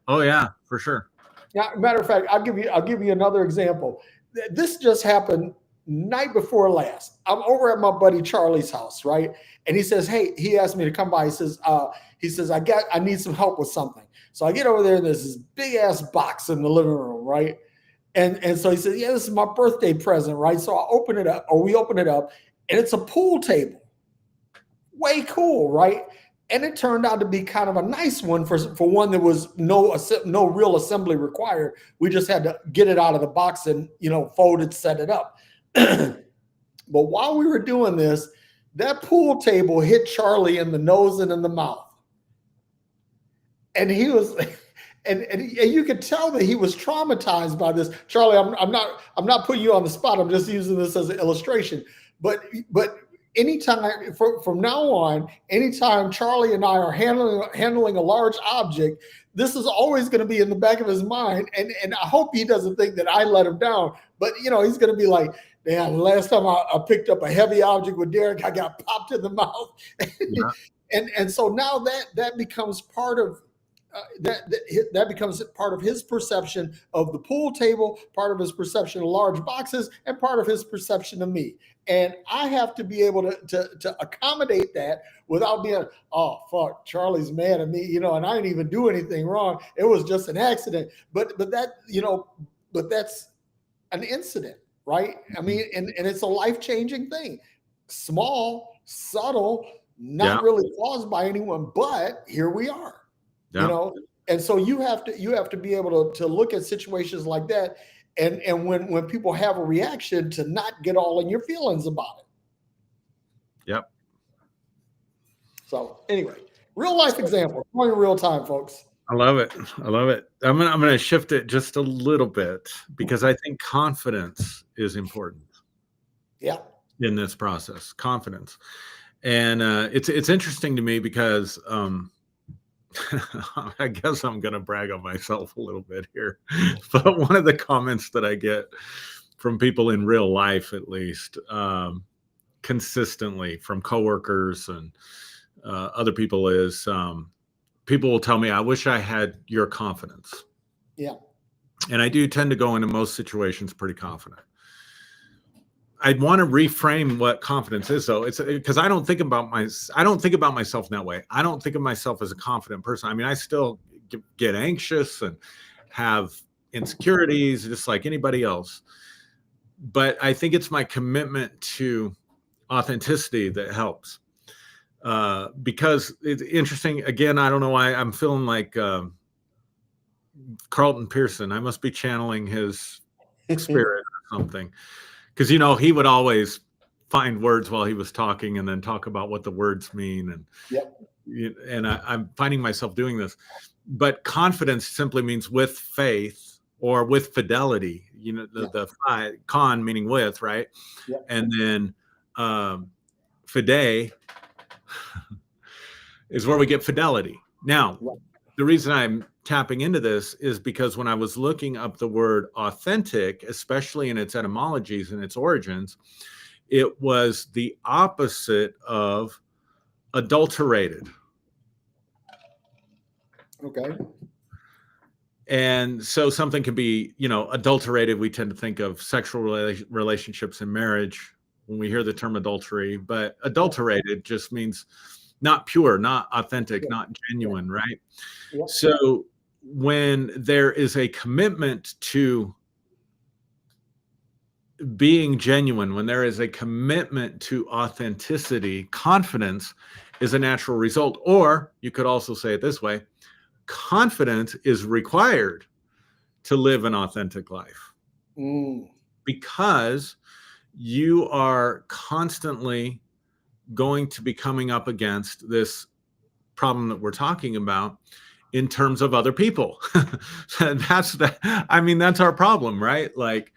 [SPEAKER 1] Oh yeah, for sure.
[SPEAKER 2] Yeah. Matter of fact, I'll give you another example. This just happened night before last. I'm over at my buddy Charlie's house, right? And he says, hey, he asked me to come by. He says, I need some help with something. So I get over there and there's this big ass box in the living room, right? And so he said, yeah, this is my birthday present, right? So we open it up, and it's a pool table. Way cool, right? And it turned out to be kind of a nice one for one that was no real assembly required. We just had to get it out of the box and, fold it, set it up. But while we were doing this, that pool table hit Charlie in the nose and in the mouth. And he was, and you could tell that he was traumatized by this. Charlie, I'm not putting you on the spot. I'm just using this as an illustration. But anytime from now on, anytime Charlie and I are handling a large object, this is always going to be in the back of his mind. And I hope he doesn't think that I let him down. But he's going to be like, man, last time I picked up a heavy object with Derek, I got popped in the mouth. Yeah. and so now that becomes part of that becomes part of his perception of the pool table, part of his perception of large boxes, and part of his perception of me. And I have to be able to accommodate that without being, oh, fuck, Charlie's mad at me, and I didn't even do anything wrong. It was just an accident. But that's an incident, right? I mean, and it's a life-changing thing. Small, subtle, not really caused by anyone, but here we are. Yeah. And so you have to be able to look at situations like that, and when people have a reaction, to not get all in your feelings about it.
[SPEAKER 1] Yep.
[SPEAKER 2] So anyway, real life example, going in real time, folks.
[SPEAKER 1] I love it. I'm gonna shift it just a little bit because I think confidence is important.
[SPEAKER 2] Yeah.
[SPEAKER 1] In this process, confidence, and it's interesting to me because. I guess I'm going to brag on myself a little bit here, but one of the comments that I get from people in real life, at least, consistently from coworkers and other people is people will tell me, I wish I had your confidence.
[SPEAKER 2] Yeah.
[SPEAKER 1] And I do tend to go into most situations pretty confident. I'd want to reframe what confidence is, though. It's because I don't think about myself in that way. I don't think of myself as a confident person. I mean, I still get anxious and have insecurities just like anybody else. But I think it's my commitment to authenticity that helps. Because it's interesting. Again, I don't know why I'm feeling like Carlton Pearson. I must be channeling his spirit or something. Because, he would always find words while he was talking and then talk about what the words mean. And, and I'm finding myself doing this. But confidence simply means with faith or with fidelity, the con meaning with, right?
[SPEAKER 2] Yeah.
[SPEAKER 1] And then fide is where we get fidelity. Now, the reason I'm tapping into this is because when I was looking up the word authentic, especially in its etymologies and its origins, it was the opposite of adulterated.
[SPEAKER 2] Okay.
[SPEAKER 1] And so something can be, adulterated. We tend to think of sexual relationships and marriage when we hear the term adultery, but adulterated just means not pure, not authentic, not genuine, right?
[SPEAKER 2] Yeah.
[SPEAKER 1] So when there is a commitment to being genuine, when there is a commitment to authenticity, confidence is a natural result. Or you could also say it this way: confidence is required to live an authentic life. Because you are constantly going to be coming up against this problem that we're talking about in terms of other people. That's our problem, right? Like,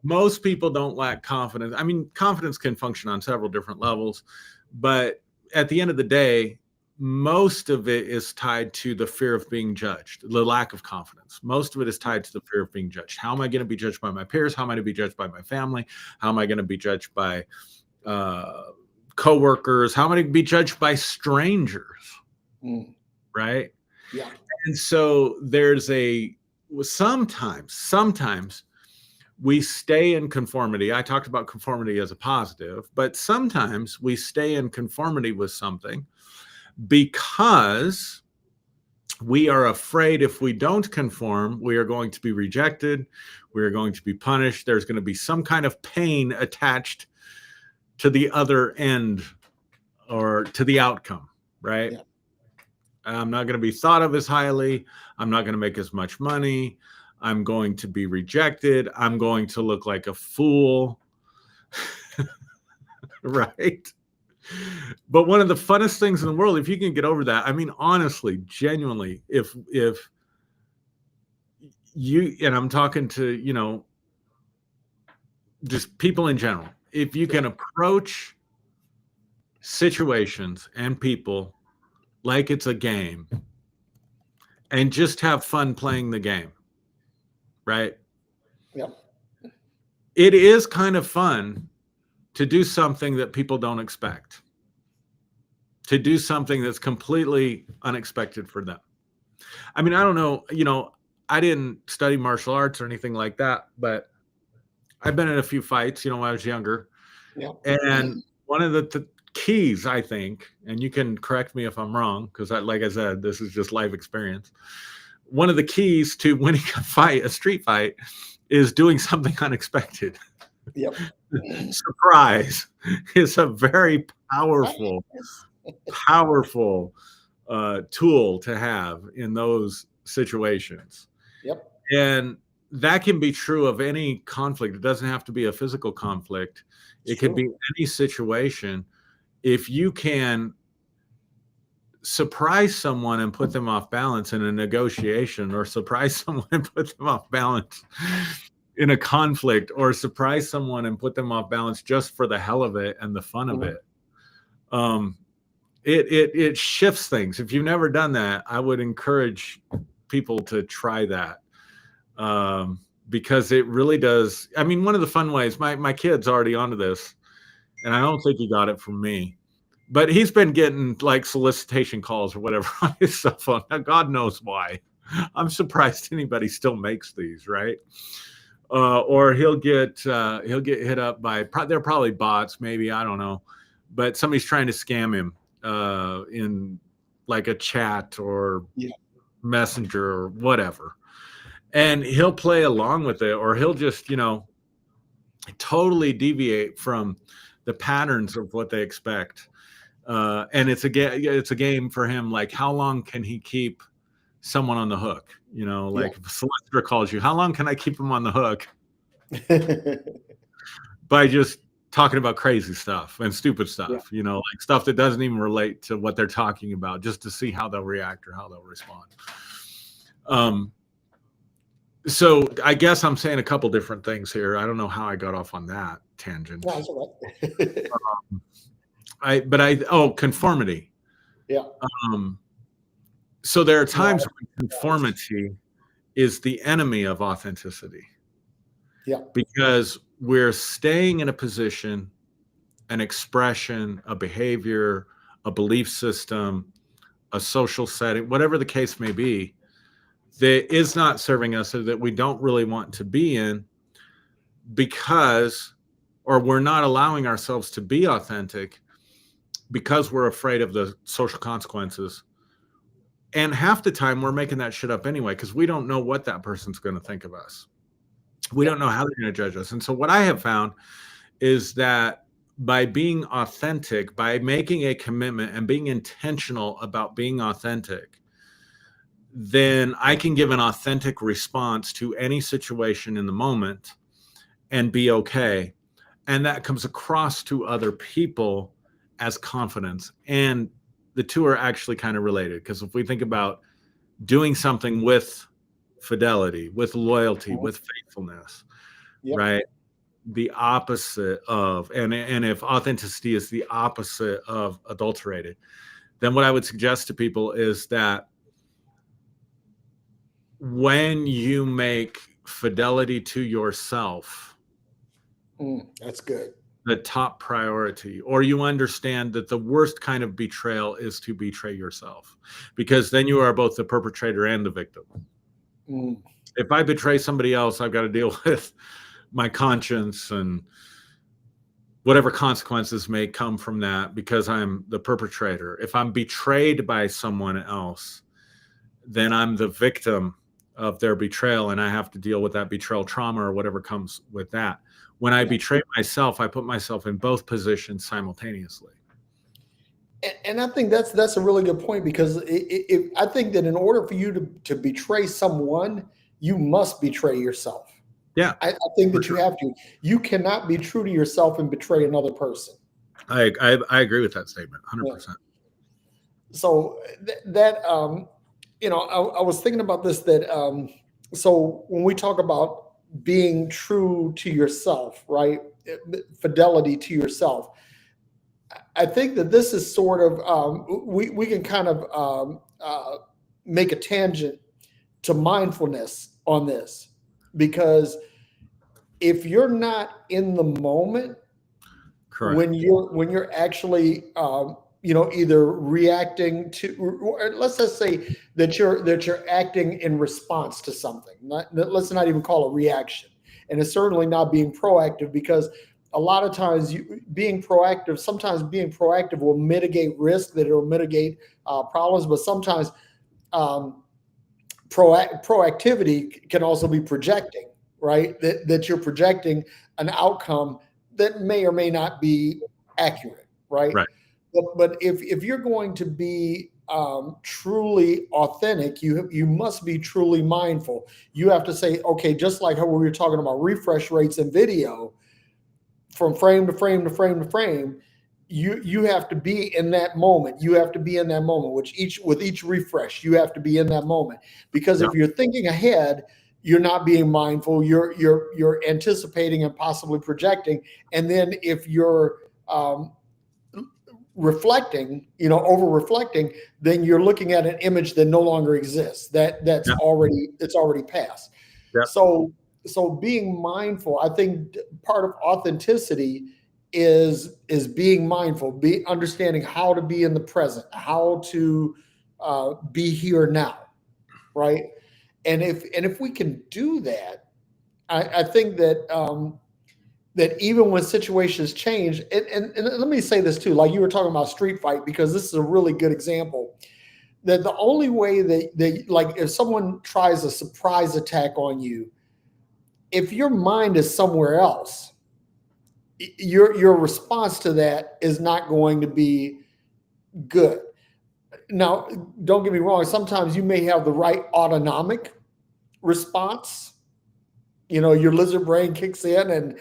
[SPEAKER 1] most people don't lack confidence. I mean, confidence can function on several different levels, but at the end of the day, most of it is tied to the fear of being judged, the lack of confidence. Most of it is tied to the fear of being judged. How am I going to be judged by my peers? How am I going to be judged by my family? How am I going to be judged by coworkers? How am I going to be judged by strangers? Right?
[SPEAKER 2] Yeah.
[SPEAKER 1] And so there's sometimes we stay in conformity. I talked about conformity as a positive, but sometimes we stay in conformity with something because we are afraid if we don't conform, we are going to be rejected. We are going to be punished. There's going to be some kind of pain attached to the other end or to the outcome, right? Yeah. I'm not going to be thought of as highly. I'm not going to make as much money. I'm going to be rejected. I'm going to look like a fool. Right? But one of the funnest things in the world, if you can get over that, I mean, honestly, genuinely, if you, and I'm talking to, just people in general, if you can approach situations and people like it's a game and just have fun playing the game, right?
[SPEAKER 2] Yeah.
[SPEAKER 1] It is kind of fun to do something that people don't expect, to do something that's completely unexpected for them. I mean, I don't know, I didn't study martial arts or anything like that, but I've been in a few fights, when I was younger.
[SPEAKER 2] Yeah.
[SPEAKER 1] And one of the keys, I think, and you can correct me if I'm wrong, because like I said, this is just life experience. One of the keys to winning a street fight, is doing something unexpected.
[SPEAKER 2] Yep.
[SPEAKER 1] Surprise is a very powerful tool to have in those situations.
[SPEAKER 2] Yep.
[SPEAKER 1] And that can be true of any conflict. It doesn't have to be a physical conflict. It could be any situation. If you can surprise someone and put them off balance in a negotiation, or surprise someone and put them off balance in a conflict, or surprise someone and put them off balance just for the hell of it and the fun of it, it shifts things. If you've never done that, I would encourage people to try that, because it really does. I mean, one of the fun ways, my kid's already onto this, and I don't think he got it from me, but he's been getting like solicitation calls or whatever on his cell phone. Now, God knows why. I'm surprised anybody still makes these, right? Or he'll get hit up by, they're probably bots, maybe, I don't know, but somebody's trying to scam him in like a chat or messenger or whatever, and he'll play along with it, or he'll just totally deviate from the patterns of what they expect. And it's a game for him. Like, how long can he keep someone on the hook? Like if a solicitor calls you, how long can I keep him on the hook? By just talking about crazy stuff and stupid stuff, like stuff that doesn't even relate to what they're talking about, just to see how they'll react or how they'll respond. So I guess I'm saying a couple different things here. I don't know how I got off on that tangent.
[SPEAKER 2] No, that's all
[SPEAKER 1] right. Conformity.
[SPEAKER 2] Yeah.
[SPEAKER 1] So there are times when conformity is the enemy of authenticity.
[SPEAKER 2] Yeah. Because
[SPEAKER 1] we're staying in a position, an expression, a behavior, a belief system, a social setting, whatever the case may be, that is not serving us, or that we don't really want to be in, or we're not allowing ourselves to be authentic because we're afraid of the social consequences. And half the time we're making that shit up anyway, because we don't know what that person's going to think of us. We don't know how they're going to judge us. And so what I have found is that by being authentic, by making a commitment and being intentional about being authentic, then I can give an authentic response to any situation in the moment and be okay. And that comes across to other people as confidence, and the two are actually kind of related, because if we think about doing something with fidelity, with loyalty, with faithfulness,
[SPEAKER 2] Yep.
[SPEAKER 1] right? The opposite of, and if authenticity is the opposite of adulterated, then what I would suggest to people is that when you make fidelity to yourself
[SPEAKER 2] That's good.
[SPEAKER 1] the top priority, or you understand that the worst kind of betrayal is to betray yourself, because then you are both the perpetrator and the victim. If I betray somebody else, I've got to deal with my conscience and whatever consequences may come from that, because I'm the perpetrator. If I'm betrayed by someone else, then I'm the victim of their betrayal, and I have to deal with that betrayal trauma or whatever comes with that. When I betray myself, I put myself in both positions simultaneously.
[SPEAKER 2] And I think that's a really good point, because I think that in order for you to betray someone, you must betray yourself.
[SPEAKER 1] Yeah,
[SPEAKER 2] I think that you have to. You cannot be true to yourself and betray another person.
[SPEAKER 1] I agree with that statement 100%.
[SPEAKER 2] So that I was thinking about this, that so when we talk about being true to yourself, right? Fidelity to yourself. I think that this is sort of, we can kind of make a tangent to mindfulness on this, because if you're not in the moment,
[SPEAKER 1] Correct.
[SPEAKER 2] when you're actually either reacting to, or let's just say that you're acting in response to something. Let's not even call it reaction, and it's certainly not being proactive, because a lot of times sometimes being proactive will mitigate risk, that it will mitigate problems, but sometimes proactivity can also be projecting, right? That you're projecting an outcome that may or may not be accurate, right?
[SPEAKER 1] Right.
[SPEAKER 2] But if you're going to be truly authentic, you must be truly mindful. You have to say, okay, just like how we were talking about refresh rates in video, from frame to frame to frame to frame, you have to be in that moment. You have to be in that moment. With each refresh, you have to be in that moment, because if you're thinking ahead, you're not being mindful. You're anticipating and possibly projecting, and then if you're reflecting, over reflecting, then you're looking at an image that no longer exists. It's already passed.
[SPEAKER 1] Yep.
[SPEAKER 2] So being mindful, I think part of authenticity is being mindful, understanding how to be in the present, how to be here now, right? And if we can do that, I think that that even when situations change, and let me say this too, like you were talking about Street Fight, because this is a really good example, that the only way that like if someone tries a surprise attack on you, if your mind is somewhere else, your response to that is not going to be good. Now, don't get me wrong, sometimes you may have the right autonomic response. Your lizard brain kicks in and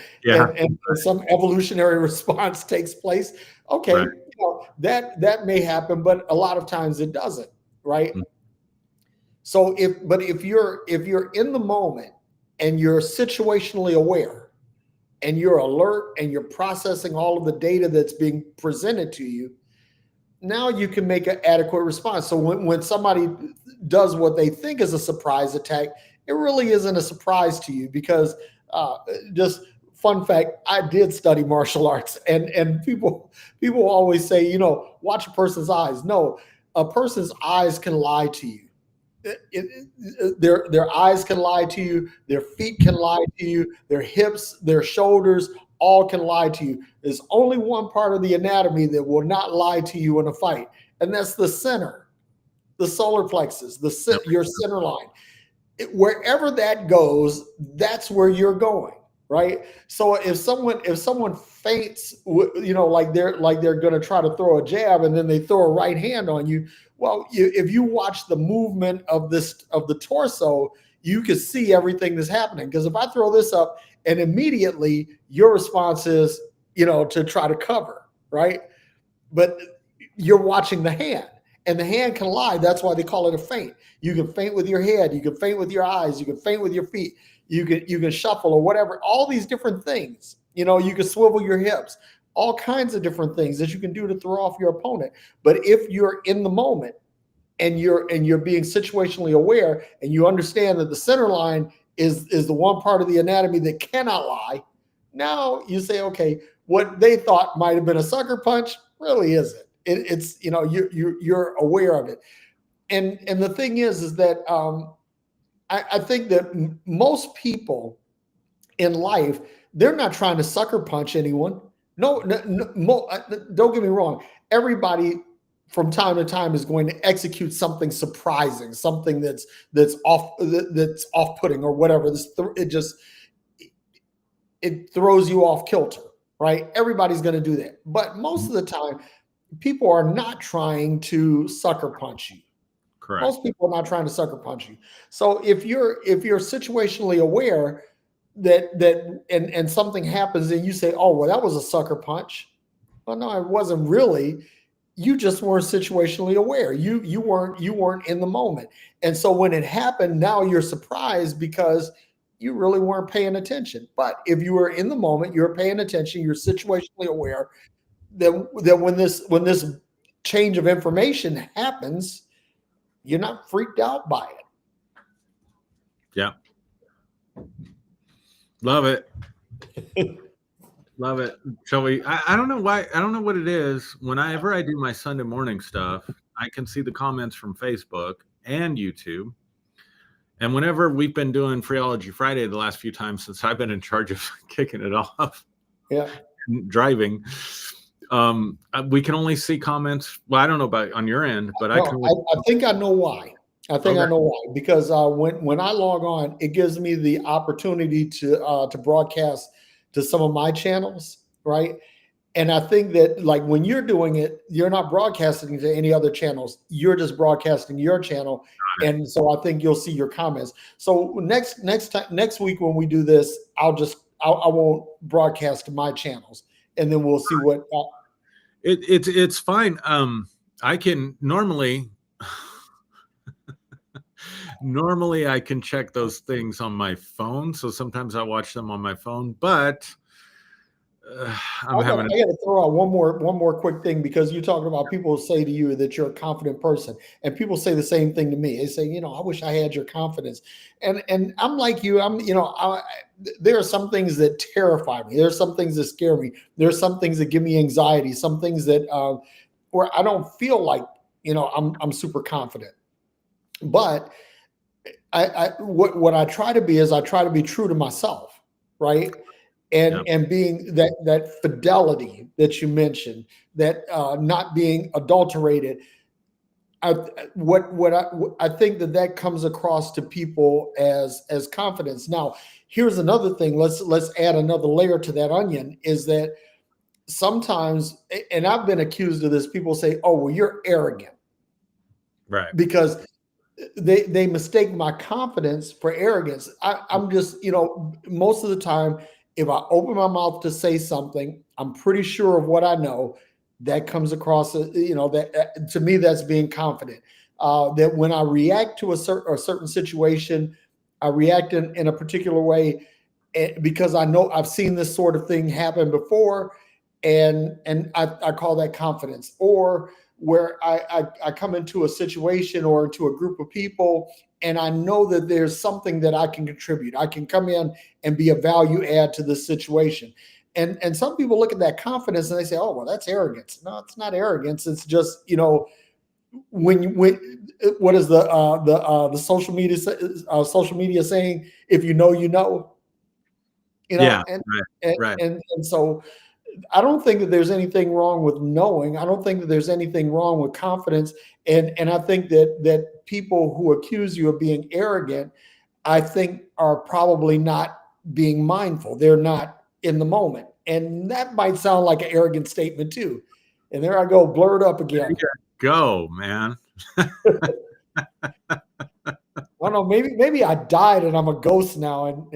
[SPEAKER 2] some evolutionary response takes place. Okay,
[SPEAKER 1] right.
[SPEAKER 2] that may happen, but a lot of times it doesn't, right? Mm-hmm. So if you're in the moment and you're situationally aware and you're alert and you're processing all of the data that's being presented to you, now you can make an adequate response. So when somebody does what they think is a surprise attack, it really isn't a surprise to you, because just fun fact, I did study martial arts, and people always say, watch a person's eyes. No, a person's eyes can lie to you. Their eyes can lie to you. Their feet can lie to you. Their hips, their shoulders, all can lie to you. There's only one part of the anatomy that will not lie to you in a fight, and that's the center, the solar plexus, your center line. Wherever that goes, that's where you're going, right? So if someone faints, like they're going to try to throw a jab and then they throw a right hand on you, well, if you watch the movement of the torso, you can see everything that's happening. Because if I throw this up and immediately your response is, to try to cover, right? but you're watching the hand, and the hand can lie. That's why they call it a feint. You can feint with your head, you can feint with your eyes, you can feint with your feet, you can shuffle or whatever. All these different things. You can swivel your hips. All kinds of different things that you can do to throw off your opponent. But if you're in the moment and you're being situationally aware, and you understand that the center line is the one part of the anatomy that cannot lie, now you say, okay, what they thought might have been a sucker punch really isn't. It's you're aware of it, and the thing is that I think that most people in life, they're not trying to sucker punch anyone. No, don't get me wrong. Everybody from time to time is going to execute something surprising, something that's off-putting or whatever. It throws you off kilter, right? Everybody's going to do that. But most of the time, people are not trying to sucker punch you.
[SPEAKER 1] Correct.
[SPEAKER 2] Most people are not trying to sucker punch you. So if you're situationally aware and something happens and you say, oh, well, that was a sucker punch. Well, no, it wasn't really. You just weren't situationally aware. You weren't in the moment. And so when it happened, now you're surprised because you really weren't paying attention. But if you were in the moment, you're paying attention, you're situationally aware, that when this change of information happens, you're not freaked out by it.
[SPEAKER 1] Yeah. Love it. Love it. Shall we? I don't know why. I don't know what it is. Whenever I do my Sunday morning stuff, I can see the comments from Facebook and YouTube. And whenever we've been doing Phreology Friday the last few times since I've been in charge of kicking it off, driving, we can only see comments. Well, I don't know about on your end, but I
[SPEAKER 2] think I know why. I know why, because when I log on, it gives me the opportunity to broadcast to some of my channels, right? And I think that, like, when you're doing it, you're not broadcasting to any other channels. You're just broadcasting your channel, and so I think you'll see your comments. So next week when we do this, I won't broadcast to my channels, and then we'll see what.
[SPEAKER 1] It's fine. I can normally I can check those things on my phone. So sometimes I watch them on my phone, but I got
[SPEAKER 2] to throw out one more quick thing, because you're talking about people say to you that you're a confident person, and people say the same thing to me. They say, I wish I had your confidence. And I'm like you, there are some things that terrify me. There are some things that scare me. There are some things that give me anxiety, some things that where I don't feel like, I'm super confident. But what I try to be is I try to be true to myself, right? And being that fidelity that you mentioned, that not being adulterated. I think that comes across to people as confidence. Now, here's another thing. Let's add another layer to that onion, is that sometimes, and I've been accused of this, people say, oh, well, you're arrogant.
[SPEAKER 1] Right.
[SPEAKER 2] Because they mistake my confidence for arrogance. I'm just, most of the time, if I open my mouth to say something, I'm pretty sure of what I know. That comes across, that to me, that's being confident. That when I react to a certain situation, I react in a particular way because I know I've seen this sort of thing happen before, and I call that confidence. Or where I come into a situation or into a group of people, and I know that there's something that I can contribute. I can come in and be a value add to this situation. And some people look at that confidence and they say, oh, well, that's arrogance. No, it's not arrogance. It's just, when what is the social media saying? If you know, you know.
[SPEAKER 1] Right.
[SPEAKER 2] And so I don't think that there's anything wrong with knowing. I don't think that there's anything wrong with confidence. And I think that people who accuse you of being arrogant, I think, are probably not being mindful. They're not in the moment. And that might sound like an arrogant statement too. And there I go, blurred up again.
[SPEAKER 1] Go, man.
[SPEAKER 2] I don't know, maybe I died and I'm a ghost now, and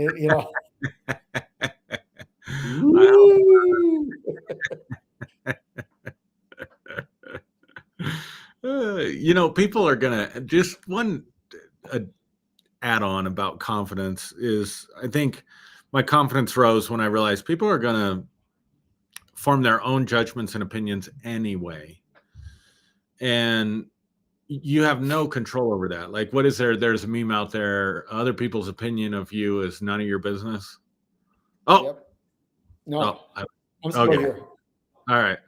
[SPEAKER 1] People are gonna just one add-on about confidence is I think my confidence rose when I realized people are gonna form their own judgments and opinions anyway, and you have no control over that. Like, what is there? There's a meme out there. Other people's opinion of you is none of your business. Oh,
[SPEAKER 2] Yep. No, I'm still
[SPEAKER 1] okay.
[SPEAKER 2] here.
[SPEAKER 1] All right.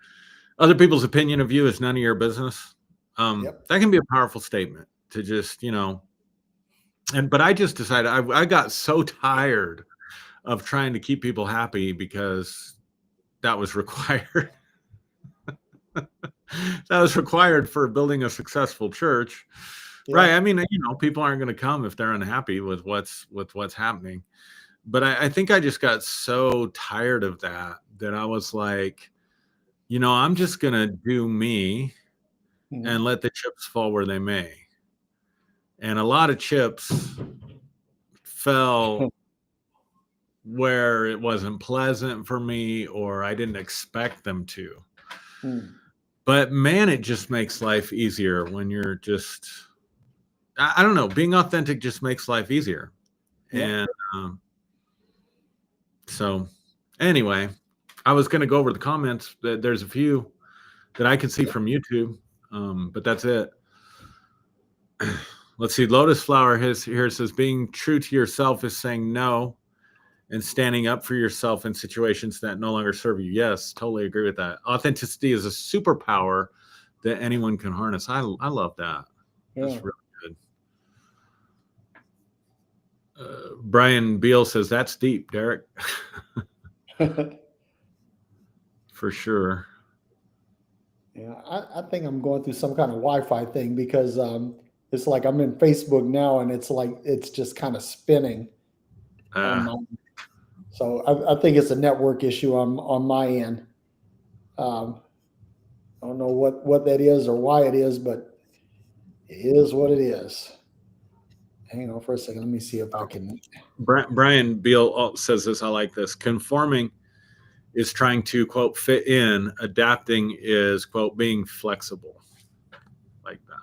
[SPEAKER 1] Other people's opinion of you is none of your business.
[SPEAKER 2] Yep.
[SPEAKER 1] That can be a powerful statement to just, but I just decided I got so tired of trying to keep people happy because that was required. That was required for building a successful church.
[SPEAKER 2] Yeah.
[SPEAKER 1] Right. I mean, people aren't going to come if they're unhappy with what's happening. But I think I just got so tired of that I was like, I'm just going to do me and let the chips fall where they may. And a lot of chips fell where it wasn't pleasant for me or I didn't expect them to. But man, it just makes life easier when you're just, I don't know, being authentic just makes life easier. Yep. And so anyway, I was going to go over the comments. There's a few that I can see from YouTube, but that's it. Let's see. Lotus Flower here says, being true to yourself is saying no and standing up for yourself in situations that no longer serve you. Yes, totally agree with that. Authenticity is a superpower that anyone can harness. I love that. Yeah. That's really good. Brian Beal says, that's deep, Derek. For sure.
[SPEAKER 2] Yeah, I think I'm going through some kind of Wi-Fi thing because it's like I'm in Facebook now and it's like it's just kind of spinning. So I think it's a network issue on my end. I don't know what that is or why it is, but it is what it is. Hang on for a second. Let me see if I can.
[SPEAKER 1] Brian Beal says this. I like this. Conforming is trying to, quote, fit in. Adapting is, quote, being flexible. Like that.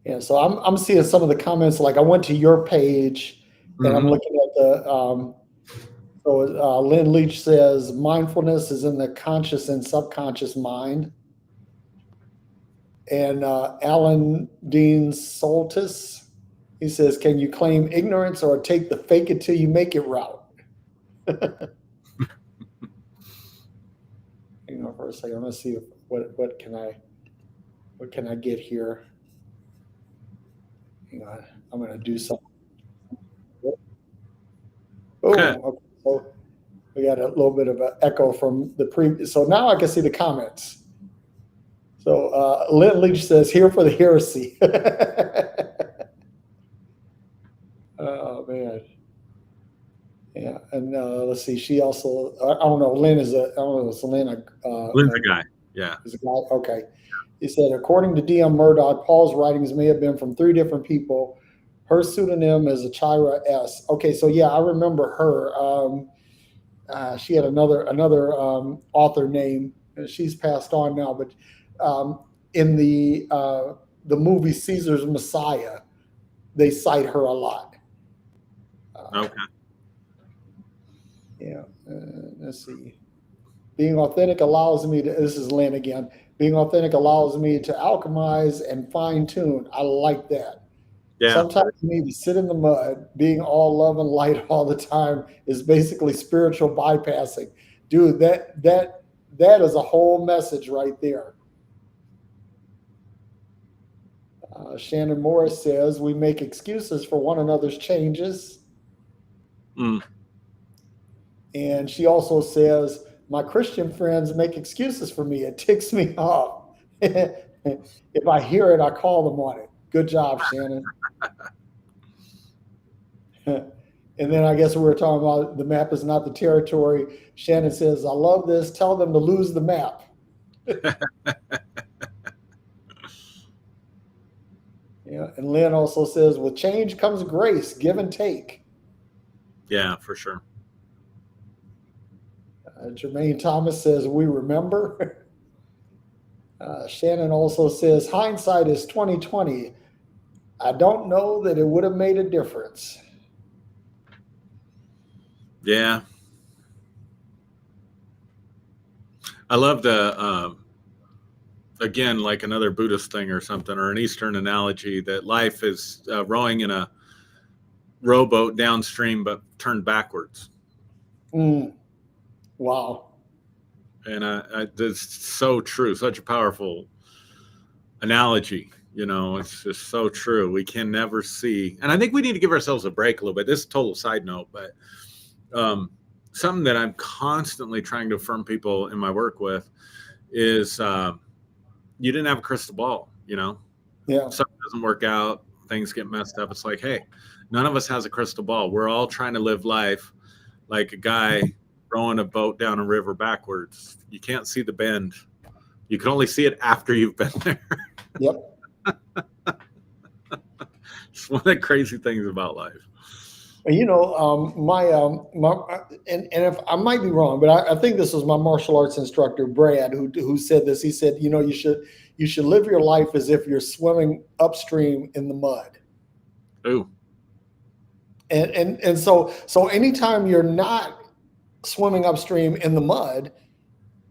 [SPEAKER 2] Yeah, so I'm seeing some of the comments. Like I went to your page and I'm looking at the so Lynn Leach says mindfulness is in the conscious and subconscious mind. And Alan Dean Soltis, he says, can you claim ignorance or take the fake it till you make it route? Hang on for a second. I'm gonna see what can I get here. Hang on, I'm gonna do something. Oh, okay. So we got a little bit of an echo from the previous. So now I can see the comments. So Lynn Leach says, here for the heresy. Oh, man. Yeah, and let's see. She also, I don't know, Lynn is I don't know, it's Lynn.
[SPEAKER 1] Lynn's a guy, yeah.
[SPEAKER 2] Is a guy, okay. He said, according to D.M. Murdoch, Paul's writings may have been from 3 different people. Her pseudonym is Achira S. Okay, so yeah, I remember her. She had another author name. She's passed on now, but in the movie Caesar's Messiah, they cite her a lot.
[SPEAKER 1] Okay.
[SPEAKER 2] Yeah. Let's see. Being authentic allows me to. This is Lynn again. Being authentic allows me to alchemize and fine tune. I like that. Yeah. Sometimes you need to sit in the mud. Being all love and light all the time is basically spiritual bypassing. Dude, that is a whole message right there. Shannon Morris says, we make excuses for one another's changes. And she also says, my Christian friends make excuses for me. It ticks me off. If I hear it, I call them on it. Good job, Shannon. And then I guess we were talking about the map is not the territory. Shannon says, I love this. Tell them to lose the map. Yeah, and Lynn also says, with change comes grace, give and take.
[SPEAKER 1] Yeah, for sure.
[SPEAKER 2] Jermaine Thomas says, we remember. Shannon also says hindsight is 2020. I don't know that it would have made a difference.
[SPEAKER 1] Yeah. I love again, like another Buddhist thing or something, or an Eastern analogy that life is rowing in a rowboat downstream, but turned backwards.
[SPEAKER 2] Wow.
[SPEAKER 1] And that's so true. Such a powerful analogy. It's just so true. We can never see. And I think we need to give ourselves a break a little bit. This is a total side note, but something that I'm constantly trying to affirm people in my work with is you didn't have a crystal ball,
[SPEAKER 2] Yeah.
[SPEAKER 1] Something doesn't work out, things get messed up. It's like, hey, none of us has a crystal ball. We're all trying to live life like a guy rowing a boat down a river backwards. You can't see the bend. You can only see it after you've been there.
[SPEAKER 2] Yep.
[SPEAKER 1] It's one of the crazy things about life.
[SPEAKER 2] My and if I might be wrong, but I think this was my martial arts instructor Brad who said this. He said, you should live your life as if you're swimming upstream in the mud.
[SPEAKER 1] Ooh.
[SPEAKER 2] And so anytime you're not swimming upstream in the mud,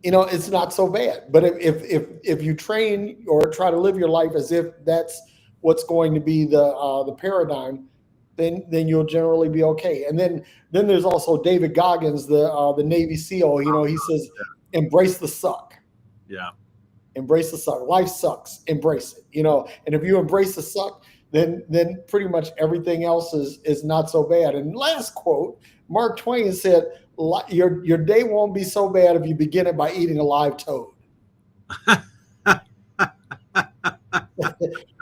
[SPEAKER 2] it's not so bad. But if you train or try to live your life as if that's what's going to be the paradigm, then you'll generally be okay. And then there's also David Goggins, the Navy SEAL. He says, embrace the suck.
[SPEAKER 1] Yeah.
[SPEAKER 2] Embrace the suck. Life sucks. Embrace it. And if you embrace the suck, then pretty much everything else is not so bad. And last quote, Mark Twain said, your day won't be so bad if you begin it by eating a live toad.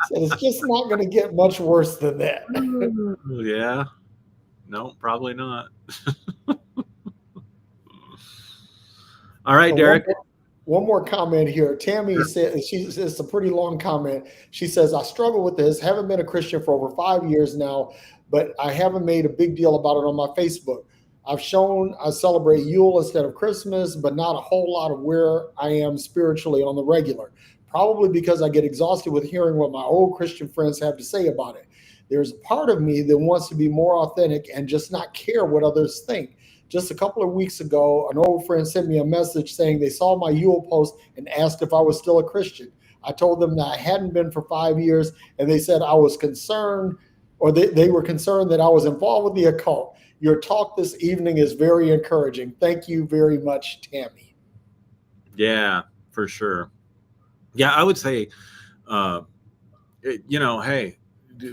[SPEAKER 2] So it's just not going to get much worse than that.
[SPEAKER 1] Yeah. No, probably not. All right, Derek.
[SPEAKER 2] One more comment here. Tammy said, it's a pretty long comment. She says, I struggle with this. Haven't been a Christian for over 5 years now, but I haven't made a big deal about it on my Facebook. I've shown I celebrate Yule instead of Christmas, but not a whole lot of where I am spiritually on the regular. Probably because I get exhausted with hearing what my old Christian friends have to say about it. There's a part of me that wants to be more authentic and just not care what others think. Just a couple of weeks ago, an old friend sent me a message saying they saw my Yule post and asked if I was still a Christian. I told them that I hadn't been for 5 years, and they said I was concerned, or they were concerned that I was involved with the occult. Your talk this evening is very encouraging. Thank you very much, Tammy.
[SPEAKER 1] Yeah, for sure. Yeah, I would say, hey,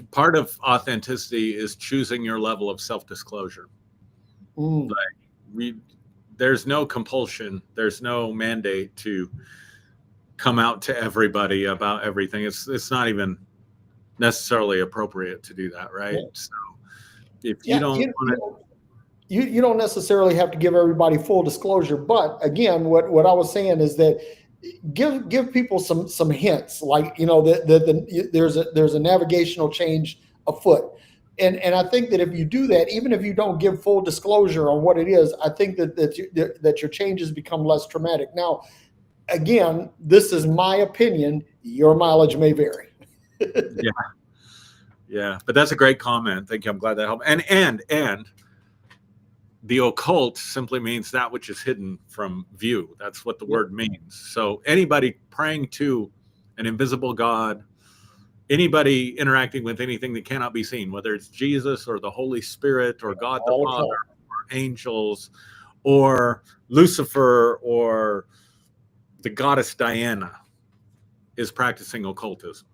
[SPEAKER 1] part of authenticity is choosing your level of self-disclosure. Like there's no compulsion. There's no mandate to come out to everybody about everything. It's not even necessarily appropriate to do that, right? Yeah. So if you don't want to...
[SPEAKER 2] You don't necessarily have to give everybody full disclosure, but again, what I was saying is that give people some hints, like there's a navigational change afoot, and I think that if you do that, even if you don't give full disclosure on what it is, I think that your changes become less traumatic. Now, again, this is my opinion. Your mileage may vary.
[SPEAKER 1] Yeah, but that's a great comment. Thank you. I'm glad that helped. And the occult simply means that which is hidden from view. That's what the word means. So anybody praying to an invisible God, anybody interacting with anything that cannot be seen, whether it's Jesus or the Holy Spirit or God the Father or angels or Lucifer or the goddess Diana, is practicing occultism,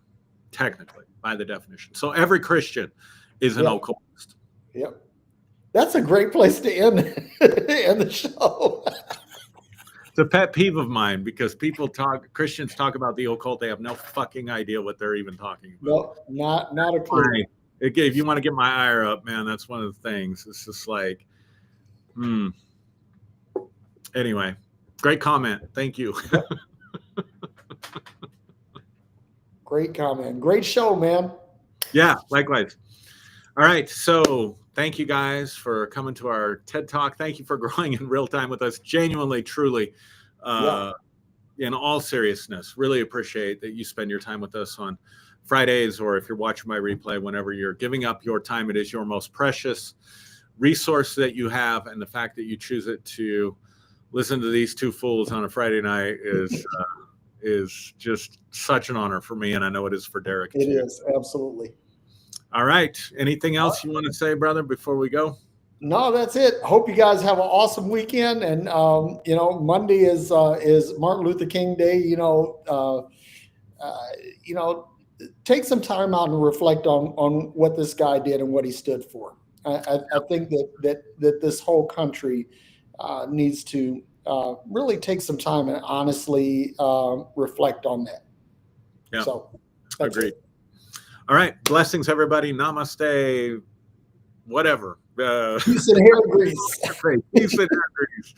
[SPEAKER 1] technically, by the definition. So every Christian is an occultist.
[SPEAKER 2] Yep. That's a great place to end the show.
[SPEAKER 1] It's a pet peeve of mine because Christians talk about the occult. They have no fucking idea what they're even talking about.
[SPEAKER 2] No, not a clue.
[SPEAKER 1] If you want to get my ire up, man, that's one of the things. It's just like, Anyway, great comment. Thank you.
[SPEAKER 2] Great comment. Great show, man.
[SPEAKER 1] Yeah, likewise. All right. So thank you guys for coming to our TED Talk. Thank you for growing in real time with us. Genuinely, truly. in all seriousness, really appreciate that you spend your time with us on Fridays, or if you're watching my replay, whenever you're giving up your time. It is your most precious resource that you have, and the fact that you choose it to listen to these two fools on a Friday night is just such an honor for me, and I know it is for Derek too.
[SPEAKER 2] It is, absolutely.
[SPEAKER 1] All right. Anything else you want to say, brother, before we go?
[SPEAKER 2] No, that's it. Hope you guys have an awesome weekend. And Monday is Martin Luther King Day. Take some time out and reflect on what this guy did and what he stood for. I think that this whole country needs to really take some time and honestly reflect on that.
[SPEAKER 1] Yeah.
[SPEAKER 2] So
[SPEAKER 1] agreed. All right. Blessings, everybody. Namaste. Whatever.
[SPEAKER 2] Peace and hair grease.
[SPEAKER 1] Peace and hair grease.